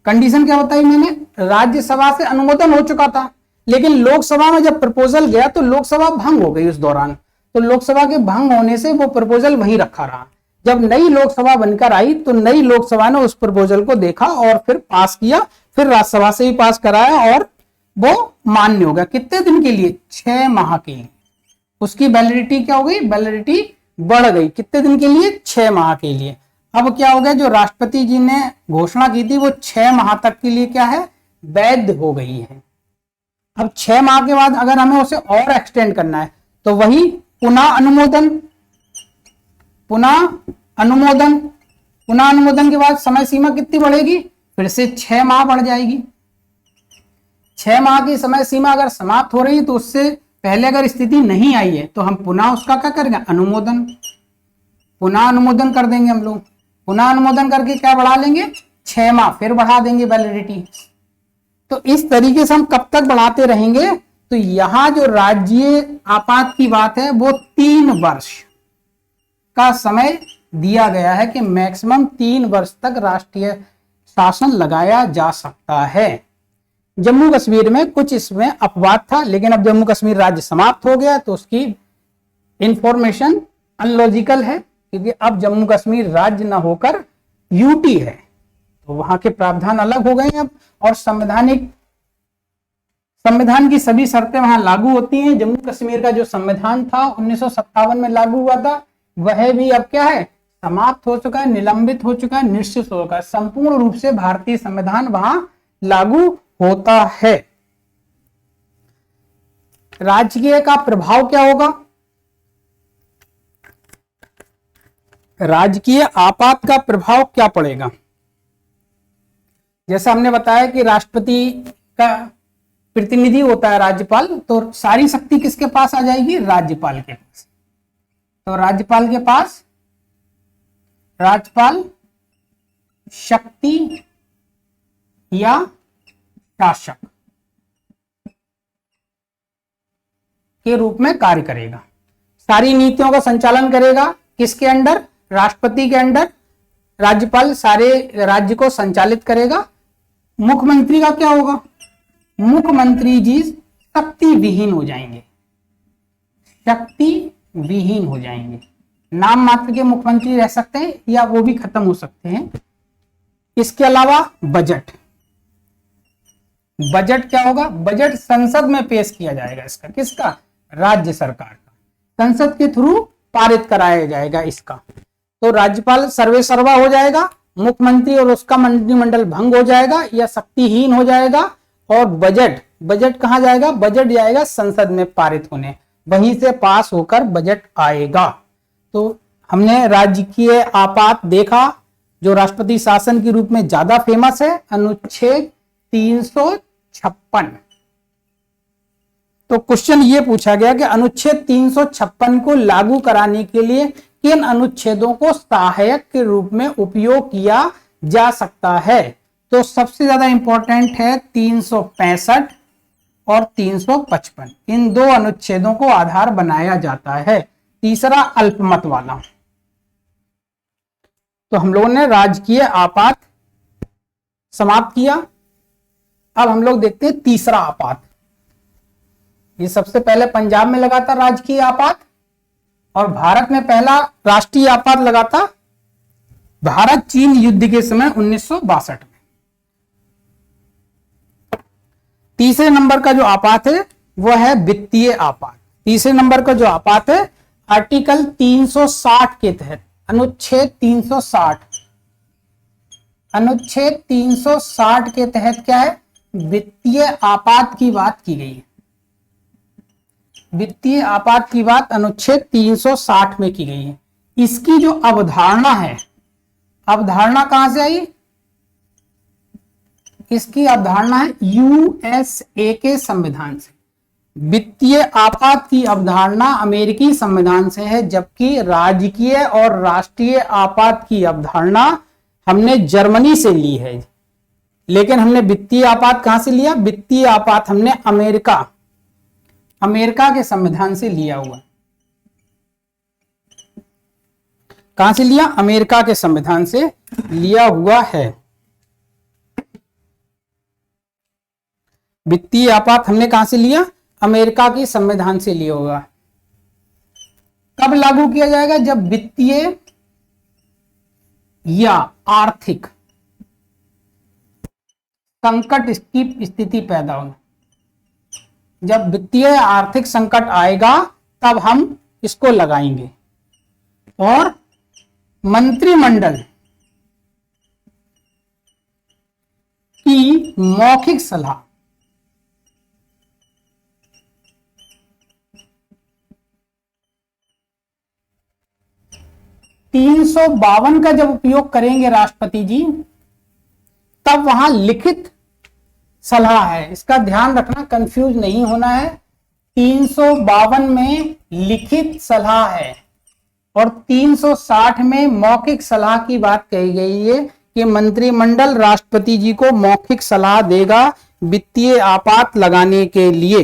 कंडीशन क्या बताई मैंने? राज्यसभा से अनुमोदन हो चुका था, लेकिन लोकसभा में जब प्रपोजल गया तो लोकसभा भंग हो गई उस दौरान। तो लोकसभा के भंग होने से वो प्रपोजल वहीं रखा रहा। जब नई लोकसभा बनकर आई तो नई लोकसभा ने उस प्रपोजल को देखा और फिर पास किया, फिर राज्यसभा से ही पास कराया और वो मान्य हो गया। कितने दिन के लिए? 6 माह के लिए। उसकी वैलिडिटी क्या हो गई? वैलिडिटी बढ़ गई। कितने दिन के लिए? 6 माह के लिए। अब क्या हो गया? जो राष्ट्रपति जी ने घोषणा की थी वो 6 माह तक के लिए क्या है? वैध हो गई है। अब 6 माह के बाद अगर हमें उसे और एक्सटेंड करना है तो वही पुनः अनुमोदन के बाद समय सीमा कितनी बढ़ेगी? फिर से 6 माह बढ़ जाएगी। 6 माह की समय सीमा अगर समाप्त हो रही है तो उससे पहले अगर स्थिति नहीं आई है तो हम पुनः उसका क्या करेंगे? पुनः अनुमोदन कर देंगे हम लोग। पुनः अनुमोदन करके क्या बढ़ा लेंगे? 6 माह फिर बढ़ा देंगे वैलिडिटी। तो इस तरीके से हम कब तक बढ़ाते रहेंगे? तो यहां जो राज्य आपात की बात है वो 3 वर्ष का समय दिया गया है कि मैक्सिमम 3 वर्ष तक राष्ट्रीय शासन लगाया जा सकता है। जम्मू कश्मीर में कुछ इसमें अपवाद था, लेकिन अब जम्मू कश्मीर राज्य समाप्त हो गया तो उसकी इंफॉर्मेशन अनलॉजिकल है, क्योंकि अब जम्मू कश्मीर राज्य ना होकर यूटी है, तो वहां के प्रावधान अलग हो गए अब। और संविधान की सभी शर्तें वहां लागू होती हैं। जम्मू कश्मीर का जो संविधान था 1957 में लागू हुआ था, वह भी अब क्या है? समाप्त हो चुका है, निलंबित हो चुका है, निश्चित हो चुका है। संपूर्ण रूप से भारतीय संविधान वहां लागू होता है। राजकीय का प्रभाव क्या होगा? राजकीय आपात का प्रभाव क्या पड़ेगा? जैसा हमने बताया कि राष्ट्रपति का प्रतिनिधि होता है राज्यपाल, तो सारी शक्ति किसके पास आ जाएगी? राज्यपाल के पास। तो राज्यपाल के पास राज्यपाल शक्ति या शासक के रूप में कार्य करेगा। सारी नीतियों का संचालन करेगा किसके अंडर? राष्ट्रपति के अंडर। राज्यपाल सारे राज्य को संचालित करेगा। मुख्यमंत्री का क्या होगा? मुख्यमंत्री जी शक्ति विहीन हो जाएंगे, शक्ति विहीन हो जाएंगे। नाम मात्र के मुख्यमंत्री रह सकते हैं या वो भी खत्म हो सकते हैं। इसके अलावा बजट क्या होगा? बजट संसद में पेश किया जाएगा। इसका किसका? राज्य सरकार का। संसद के थ्रू पारित कराया जाएगा इसका। तो राज्यपाल सर्वेसर्वा हो जाएगा, मुख्यमंत्री और उसका मंत्रिमंडल भंग हो जाएगा या शक्तिहीन हो जाएगा। और बजट कहां जाएगा? बजट जाएगा संसद में पारित होने, वहीं से पास होकर बजट आएगा। तो हमने राजकीय आपात देखा जो राष्ट्रपति शासन के रूप में ज्यादा फेमस है, अनुच्छेद 356। तो क्वेश्चन ये पूछा गया कि अनुच्छेद 356 को लागू कराने के लिए किन अनुच्छेदों को सहायक के रूप में उपयोग किया जा सकता है। तो सबसे ज्यादा इंपॉर्टेंट है 365 और 355, इन दो अनुच्छेदों को आधार बनाया जाता है। तीसरा अल्पमत वाला। तो हम लोगों ने राजकीय आपात समाप्त किया। अब हम लोग देखते हैं तीसरा आपात। ये सबसे पहले पंजाब में लगा था राजकीय आपात, और भारत में पहला राष्ट्रीय आपात लगा था भारत चीन युद्ध के समय 1962 में। तीसरे नंबर का जो आपात है वह है वित्तीय आपात। तीसरे नंबर का जो आपात है आर्टिकल 360 के तहत, अनुच्छेद 360, अनुच्छेद 360 के तहत क्या है, वित्तीय आपात की बात की गई है। वित्तीय आपात की बात अनुच्छेद 360 में की गई है। इसकी जो अवधारणा है, अवधारणा कहां से आई, इसकी अवधारणा है यूएसए के संविधान से। वित्तीय आपात की अवधारणा अमेरिकी संविधान से है, जबकि राजकीय और राष्ट्रीय आपात की अवधारणा हमने जर्मनी से ली है। लेकिन हमने वित्तीय आपात कहां से लिया, वित्तीय आपात हमने अमेरिका के संविधान से लिया हुआ। कहां से लिया, अमेरिका के संविधान से लिया हुआ है। वित्तीय आपात हमने कहां से लिया, अमेरिका के संविधान से लिया हुआ। कब लागू किया जाएगा, जब वित्तीय या आर्थिक संकट की स्थिति पैदा होगी। जब वित्तीय आर्थिक संकट आएगा तब हम इसको लगाएंगे। और मंत्रिमंडल की मौखिक सलाह, (352) का जब उपयोग करेंगे राष्ट्रपति जी, तब वहां लिखित सलाह है। इसका ध्यान रखना, कंफ्यूज नहीं होना है। 352 में लिखित सलाह है और 360 में मौखिक सलाह की बात कही गई है कि मंत्रिमंडल राष्ट्रपति जी को मौखिक सलाह देगा वित्तीय आपात लगाने के लिए।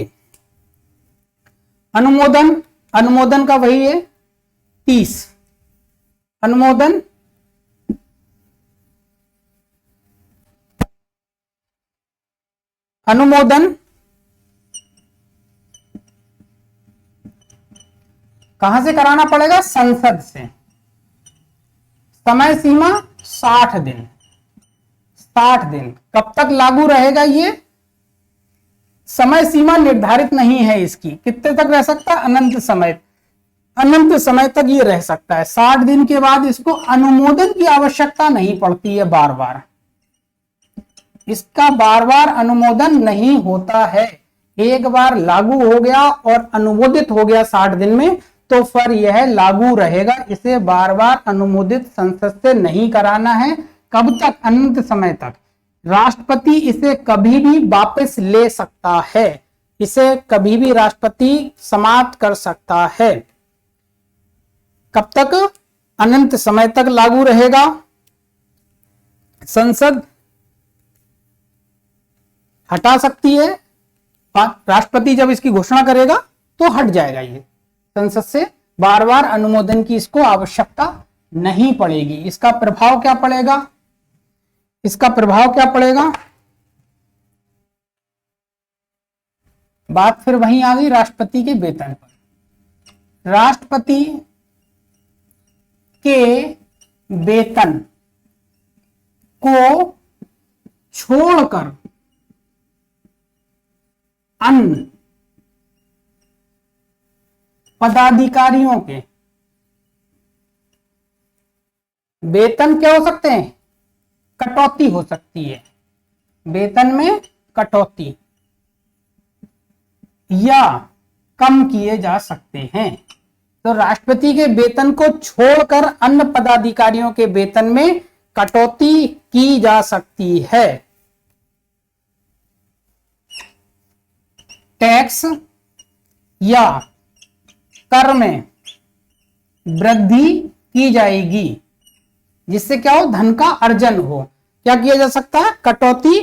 अनुमोदन का वही है 30। अनुमोदन कहां से कराना पड़ेगा, संसद से। समय सीमा 60 दिन। 60 दिन कब तक लागू रहेगा, ये समय सीमा निर्धारित नहीं है इसकी। कितने तक रह सकता है, अनंत समय तक ये रह सकता है। 60 दिन के बाद इसको अनुमोदन की आवश्यकता नहीं पड़ती है बार बार। इसका बार बार अनुमोदन नहीं होता है। एक बार लागू हो गया और अनुमोदित हो गया 60 दिन में, तो फिर यह लागू रहेगा। इसे बार बार अनुमोदित संसद से नहीं कराना है। कब तक, अनंत समय तक। राष्ट्रपति इसे कभी भी वापस ले सकता है। इसे कभी भी राष्ट्रपति समाप्त कर सकता है। कब तक, अनंत समय तक लागू रहेगा। संसद हटा सकती है। राष्ट्रपति जब इसकी घोषणा करेगा तो हट जाएगा ये संसद से। बार बार अनुमोदन की इसको आवश्यकता नहीं पड़ेगी। इसका प्रभाव क्या पड़ेगा, बात फिर वहीं आ गई राष्ट्रपति के वेतन पर। राष्ट्रपति के वेतन को छोड़कर अन्य पदाधिकारियों के वेतन क्या हो सकते हैं, कटौती हो सकती है। वेतन में कटौती या कम किए जा सकते हैं। तो राष्ट्रपति के वेतन को छोड़कर अन्य पदाधिकारियों के वेतन में कटौती की जा सकती है। टैक्स या कर में वृद्धि की जाएगी, जिससे क्या हो, धन का अर्जन हो। क्या किया जा सकता है, कटौती,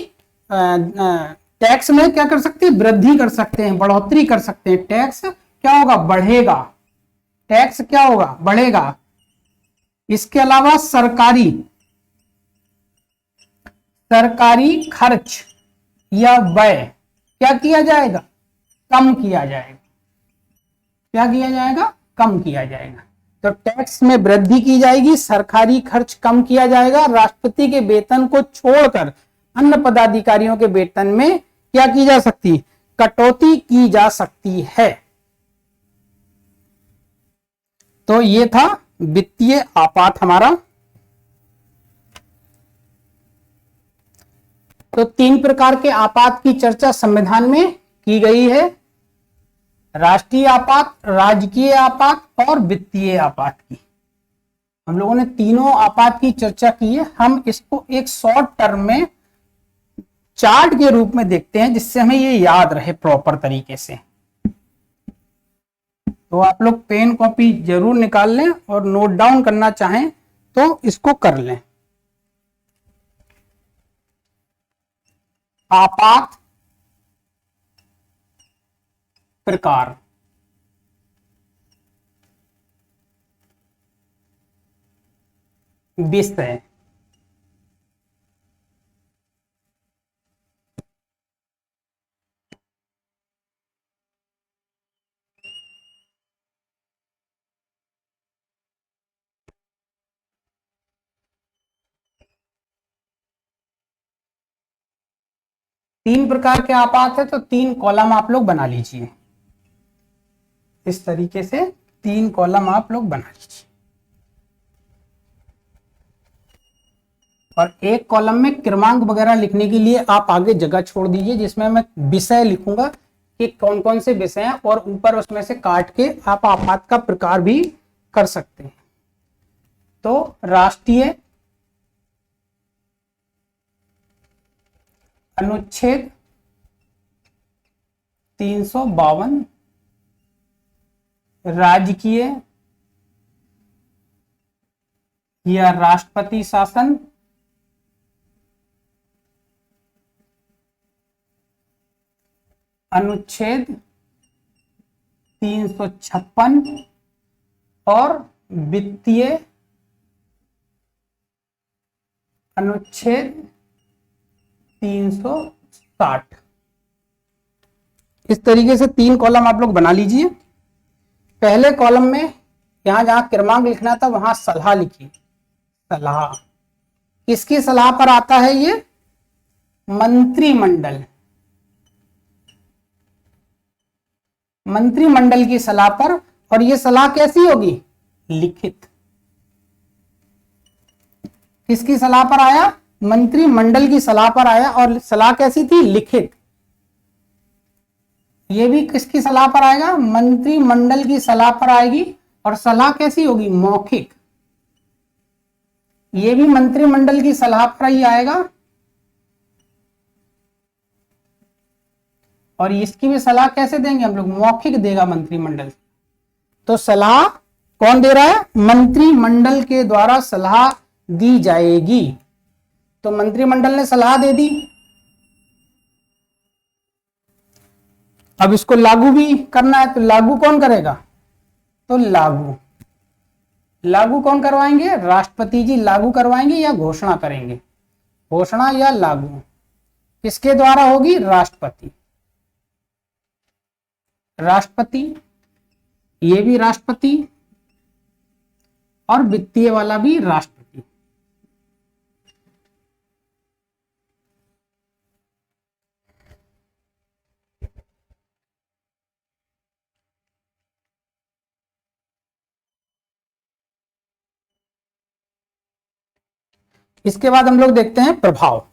टैक्स में क्या कर सकते हैं, वृद्धि कर सकते हैं, बढ़ोतरी कर सकते हैं। टैक्स क्या होगा, बढ़ेगा, टैक्स क्या होगा, बढ़ेगा। इसके अलावा सरकारी खर्च या व्यय क्या किया जाएगा, कम किया जाएगा। क्या किया जाएगा, कम किया जाएगा। तो टैक्स में वृद्धि की जाएगी, सरकारी खर्च कम किया जाएगा, राष्ट्रपति के वेतन को छोड़कर अन्य पदाधिकारियों के वेतन में क्या की जा सकती, कटौती की जा सकती है। तो ये था वित्तीय आपात हमारा। तो 3 प्रकार के आपात की चर्चा संविधान में की गई है, राष्ट्रीय आपात, राजकीय आपात और वित्तीय आपात की। हम लोगों ने तीनों आपात की चर्चा की है। हम इसको एक शॉर्ट टर्म में चार्ट के रूप में देखते हैं, जिससे हमें ये याद रहे प्रॉपर तरीके से। तो आप लोग पेन कॉपी जरूर निकाल लें और नोट डाउन करना चाहें तो इसको कर लें। आपात प्रकार, विषय, 3 प्रकार के आपात है, तो 3 कॉलम आप लोग बना लीजिए। इस तरीके से 3 कॉलम आप लोग बना लीजिए और एक कॉलम में क्रमांक वगैरह लिखने के लिए आप आगे जगह छोड़ दीजिए, जिसमें मैं विषय लिखूंगा कि कौन कौन से विषय हैं, और ऊपर उसमें से काट के आप आपात का प्रकार भी कर सकते हैं। तो राष्ट्रीय अनुच्छेद 352, राजकीय या राष्ट्रपति शासन, अनुच्छेद 356 और वित्तीय अनुच्छेद 360। इस तरीके से 3 कॉलम आप लोग बना लीजिए। पहले कॉलम में यहां जहां क्रमांक लिखना था वहां सलाह लिखिए। सलाह किसकी सलाह पर आता है, ये मंत्रिमंडल, मंत्रिमंडल की सलाह पर। और ये सलाह कैसी होगी, लिखित। किसकी सलाह पर आया, मंत्रिमंडल की सलाह पर आया, और सलाह कैसी थी, लिखित। ये भी किसकी सलाह पर आएगा, मंत्रिमंडल की सलाह पर आएगी, और सलाह कैसी होगी, मौखिक। ये भी मंत्रिमंडल की सलाह पर ही आएगा, और इसकी भी सलाह कैसे देंगे हम लोग, मौखिक देगा मंत्रिमंडल। तो सलाह कौन दे रहा है, मंत्रिमंडल के द्वारा सलाह दी जाएगी। तो मंत्रिमंडल ने सलाह दे दी, अब इसको लागू भी करना है। तो लागू कौन करेगा, तो लागू कौन करवाएंगे, राष्ट्रपति जी लागू करवाएंगे या घोषणा करेंगे, घोषणा या लागू किसके द्वारा होगी, राष्ट्रपति, ये भी राष्ट्रपति और वित्तीय वाला भी राष्ट्रपति। इसके बाद हम लोग देखते हैं प्रभाव।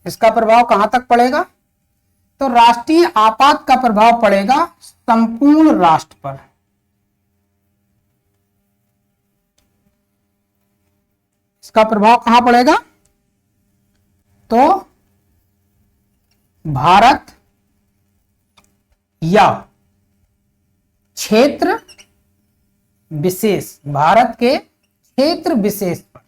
इसका प्रभाव कहां तक पड़ेगा, तो राष्ट्रीय आपात का प्रभाव पड़ेगा संपूर्ण राष्ट्र पर। इसका प्रभाव कहां पड़ेगा? तो भारत या क्षेत्र विशेष, भारत के क्षेत्र विशेष पर,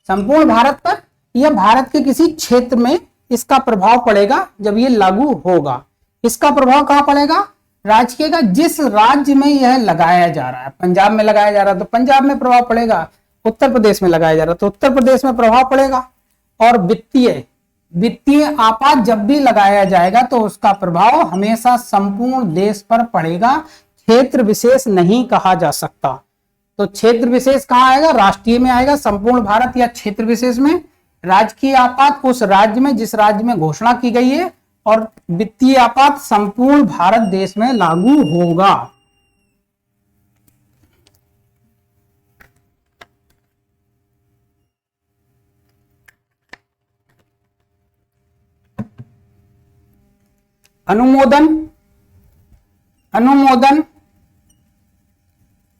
संपूर्ण भारत पर या भारत के किसी क्षेत्र में इसका प्रभाव पड़ेगा जब ये लागू होगा। इसका प्रभाव कहां पड़ेगा? राज्य का जिस राज्य में यह लगाया जा रहा है, पंजाब में लगाया जा रहा है तो पंजाब में प्रभाव पड़ेगा, उत्तर प्रदेश में लगाया जा रहा है तो उत्तर प्रदेश में प्रभाव पड़ेगा। और वित्तीय आपात जब भी लगाया जाएगा तो उसका प्रभाव हमेशा संपूर्ण देश पर पड़ेगा, क्षेत्र विशेष नहीं कहा जा सकता। तो क्षेत्र विशेष कहां आएगा? राष्ट्रीय में आएगा, संपूर्ण भारत या क्षेत्र विशेष में। राजकीय आपात उस राज्य में जिस राज्य में घोषणा की गई है, और वित्तीय आपात संपूर्ण भारत देश में लागू होगा।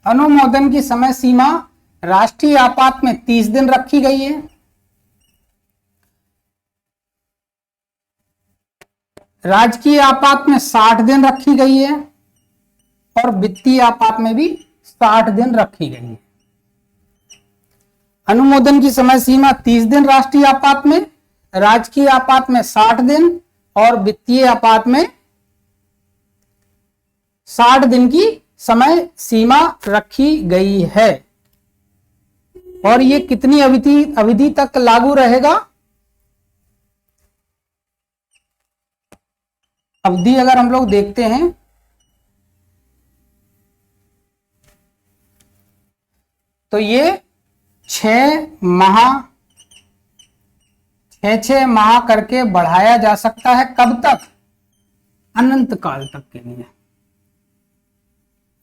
अनुमोदन की समय सीमा राष्ट्रीय आपात में 30 दिन रखी गई है, राजकीय आपात में 60 दिन रखी गई है और वित्तीय आपात में भी 60 दिन रखी गई है। अनुमोदन की समय सीमा 30 दिन राष्ट्रीय आपात में, राजकीय आपात में 60 दिन और वित्तीय आपात में 60 दिन की समय सीमा रखी गई है। और ये कितनी अवधि तक लागू रहेगा? अवधि अगर हम लोग देखते हैं तो ये 6 माह करके बढ़ाया जा सकता है। कब तक? अनंत काल तक के लिए।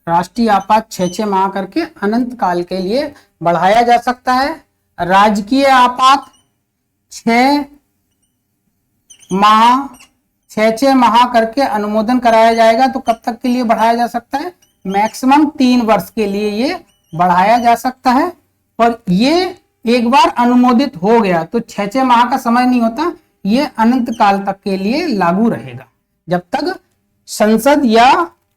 राष्ट्रीय आपात 6 माह करके अनंत काल के लिए बढ़ाया जा सकता है। राजकीय आपात 6 माह करके अनुमोदन कराया जाएगा। तो कब तक के लिए बढ़ाया जा सकता है? मैक्सिमम 3 वर्ष के लिए ये बढ़ाया जा सकता है। और ये एक बार अनुमोदित हो गया तो 6 माह का समय नहीं होता, ये अनंत काल तक के लिए लागू रहेगा, जब तक संसद या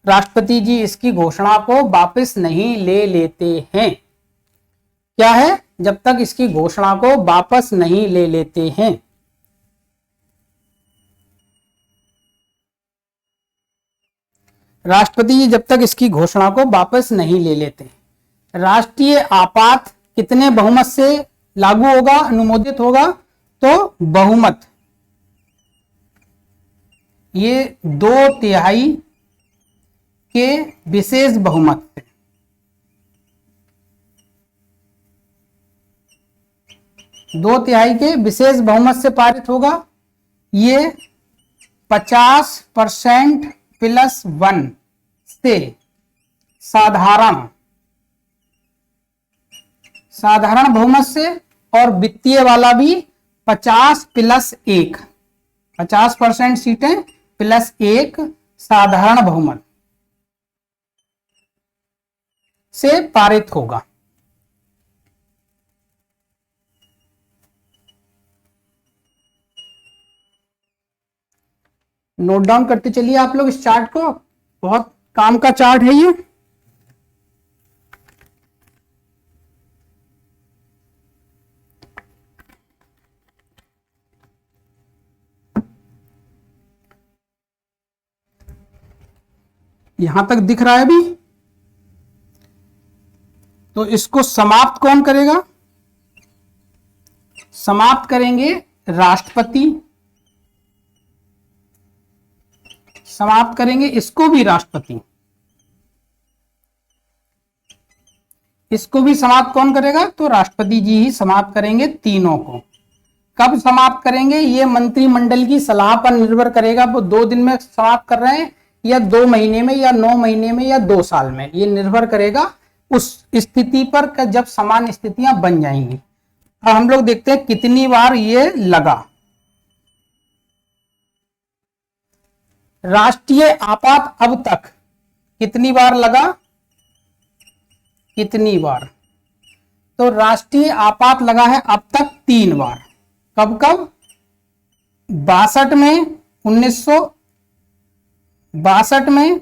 राष्ट्रपति जी इसकी घोषणा को वापस नहीं ले लेते हैं। क्या है? जब तक इसकी घोषणा को वापस नहीं ले लेते हैं। राष्ट्रपति जी जब तक इसकी घोषणा को वापस नहीं ले लेते। राष्ट्रीय आपात कितने बहुमत से लागू होगा, अनुमोदित होगा? तो बहुमत, ये 2/3 के विशेष बहुमत से, 2/3 के विशेष बहुमत से पारित होगा। ये 50% +1 से साधारण बहुमत से, और वित्तीय वाला भी 50+1, 50% सीटें +1 साधारण बहुमत से पारित होगा। नोट डाउन करते चलिए आप लोग इस चार्ट को, बहुत काम का चार्ट है ये। यहां तक दिख रहा है अभी? तो इसको समाप्त कौन करेगा? समाप्त करेंगे राष्ट्रपति, समाप्त करेंगे इसको भी राष्ट्रपति। इसको भी समाप्त कौन करेगा? तो राष्ट्रपति जी ही समाप्त करेंगे तीनों को। कब समाप्त करेंगे? ये मंत्रिमंडल की सलाह पर निर्भर करेगा, वो 2 दिन में समाप्त कर रहे हैं या 2 महीने में या 9 महीने में या 2 साल में, ये निर्भर करेगा उस स्थिति पर जब समान स्थितियां बन जाएंगी। अब हम लोग देखते हैं कितनी बार ये लगा। राष्ट्रीय आपात अब तक कितनी बार लगा? कितनी बार? तो राष्ट्रीय आपात लगा है अब तक 3 बार। कब कब? 62 में, 1962 में,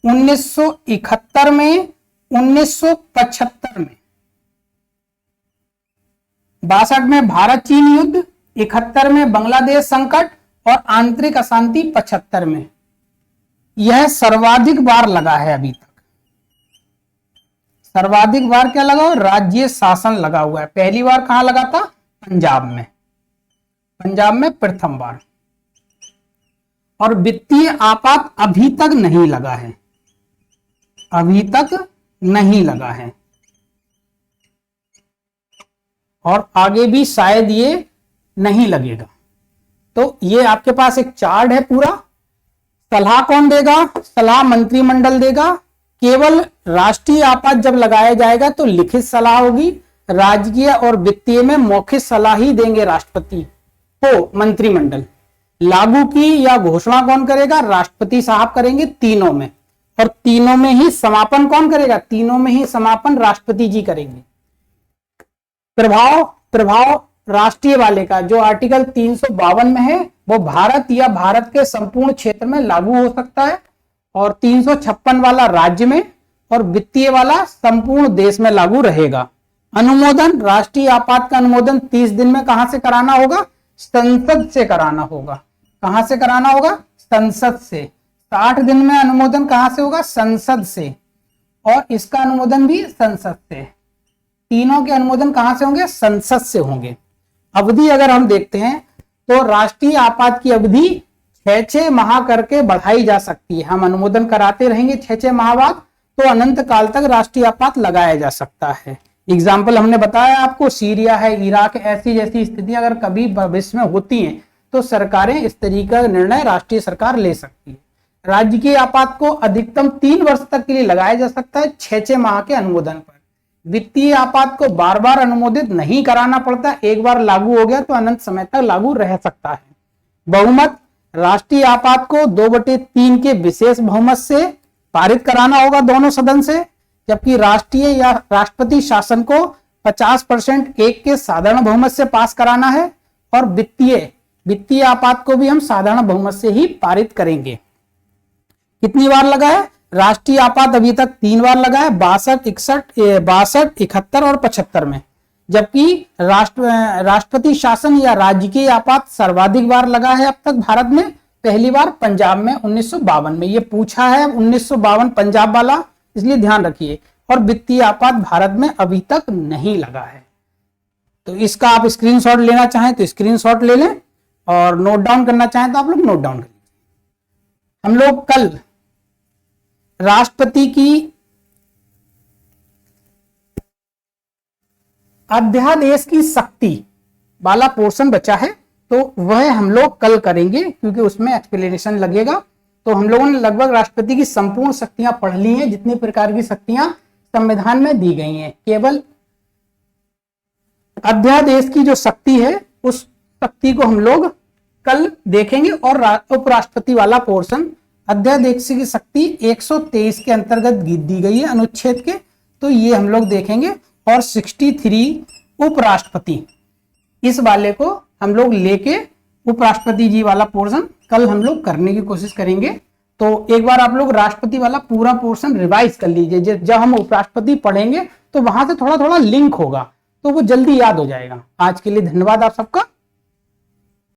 1971 में, 1975 में। 62 में भारत चीन युद्ध, 71 में बांग्लादेश संकट और आंतरिक अशांति 75 में। यह सर्वाधिक बार लगा है अभी तक। सर्वाधिक बार क्या लगा हुआ? राज्य शासन लगा हुआ है। पहली बार कहां लगा था? पंजाब में। पंजाब में प्रथम बार। और वित्तीय आपात अभी तक नहीं लगा है, अभी तक नहीं लगा है, और आगे भी शायद ये नहीं लगेगा। तो ये आपके पास एक चार्ट है पूरा। सलाह कौन देगा? सलाह मंत्रिमंडल देगा। केवल राष्ट्रीय आपात जब लगाया जाएगा तो लिखित सलाह होगी। राजकीय और वित्तीय में मौखिक सलाह ही देंगे राष्ट्रपति को मंत्रिमंडल। लागू की या घोषणा कौन करेगा? राष्ट्रपति साहब करेंगे तीनों में। और तीनों में ही समापन कौन करेगा? तीनों में ही समापन राष्ट्रपति जी करेंगे। प्रभाव राष्ट्रीय वाले का जो आर्टिकल 352 में है वो भारत या भारत के संपूर्ण क्षेत्र में लागू हो सकता है, और 356 वाला राज्य में, और वित्तीय वाला संपूर्ण देश में लागू रहेगा। अनुमोदन, राष्ट्रीय आपात का अनुमोदन 30 दिन में कहां से कराना होगा? संसद से कराना होगा। कहां से कराना होगा? संसद से। 60 दिन में अनुमोदन कहां से होगा? संसद से। और इसका अनुमोदन भी संसद से। तीनों के अनुमोदन कहां से होंगे? संसद से होंगे। अवधि अगर हम देखते हैं तो राष्ट्रीय आपात की अवधि 6 माह करके बढ़ाई जा सकती है। हम अनुमोदन कराते रहेंगे 6 माह बाद, तो अनंत काल तक राष्ट्रीय आपात लगाया जा सकता है। एग्जाम्पल हमने बताया आपको, सीरिया है, इराक, ऐसी जैसी स्थितियां अगर कभी भविष्य में होती हैं तो सरकारें इस तरीके का निर्णय राष्ट्रीय सरकार ले सकती है। राज्य की आपात को अधिकतम 3 वर्ष तक के लिए लगाया जा सकता है 6 माह के अनुमोदन पर। वित्तीय आपात को बार बार अनुमोदित नहीं कराना पड़ता, एक बार लागू हो गया तो अनंत समय तक लागू रह सकता है। बहुमत, राष्ट्रीय आपात को 2/3 के विशेष बहुमत से पारित कराना होगा दोनों सदन से, जबकि राष्ट्रीय या राष्ट्रपति शासन को 50% एक के साधारण बहुमत से पास कराना है। और वित्तीय आपात को भी हम साधारण बहुमत से ही पारित करेंगे। कितनी बार लगा है? राष्ट्रीय आपात अभी तक 3 बार लगा है, 62, 71 और 75 में। जबकि राष्ट्रपति शासन या राजकीय आपात सर्वाधिक बार लगा है अब तक भारत में। पहली बार पंजाब में 1952 में। ये पूछा है 1952 पंजाब वाला, इसलिए ध्यान रखिए। और वित्तीय आपात भारत में अभी तक नहीं लगा है। तो इसका आप स्क्रीनशॉट लेना चाहें तो स्क्रीनशॉट ले लें, और नोट डाउन करना चाहें तो आप लोग नोट डाउन कर लीजिए। हम लोग कल राष्ट्रपति की अध्यादेश की शक्ति वाला पोर्शन बचा है, तो वह हम लोग कल करेंगे, क्योंकि उसमें एक्सप्लेनेशन लगेगा। तो हम लोगों ने लगभग राष्ट्रपति की संपूर्ण शक्तियां पढ़ ली हैं, जितनी प्रकार की शक्तियां संविधान में दी गई हैं। केवल अध्यादेश की जो शक्ति है उस शक्ति को हम लोग कल देखेंगे। और उपराष्ट्रपति वाला पोर्शन, अध्यादेश की शक्ति 123 के अंतर्गत दी गई है अनुच्छेद के, तो ये हम लोग देखेंगे। और 63 उपराष्ट्रपति, इस वाले को हम लोग लेके उपराष्ट्रपति जी वाला पोर्शन कल हम लोग करने की कोशिश करेंगे। तो एक बार आप लोग राष्ट्रपति वाला पूरा पोर्शन रिवाइज कर लीजिए। जब हम उपराष्ट्रपति पढ़ेंगे तो वहां से थोड़ा थोड़ा लिंक होगा, तो वो जल्दी याद हो जाएगा। आज के लिए धन्यवाद आप सबका।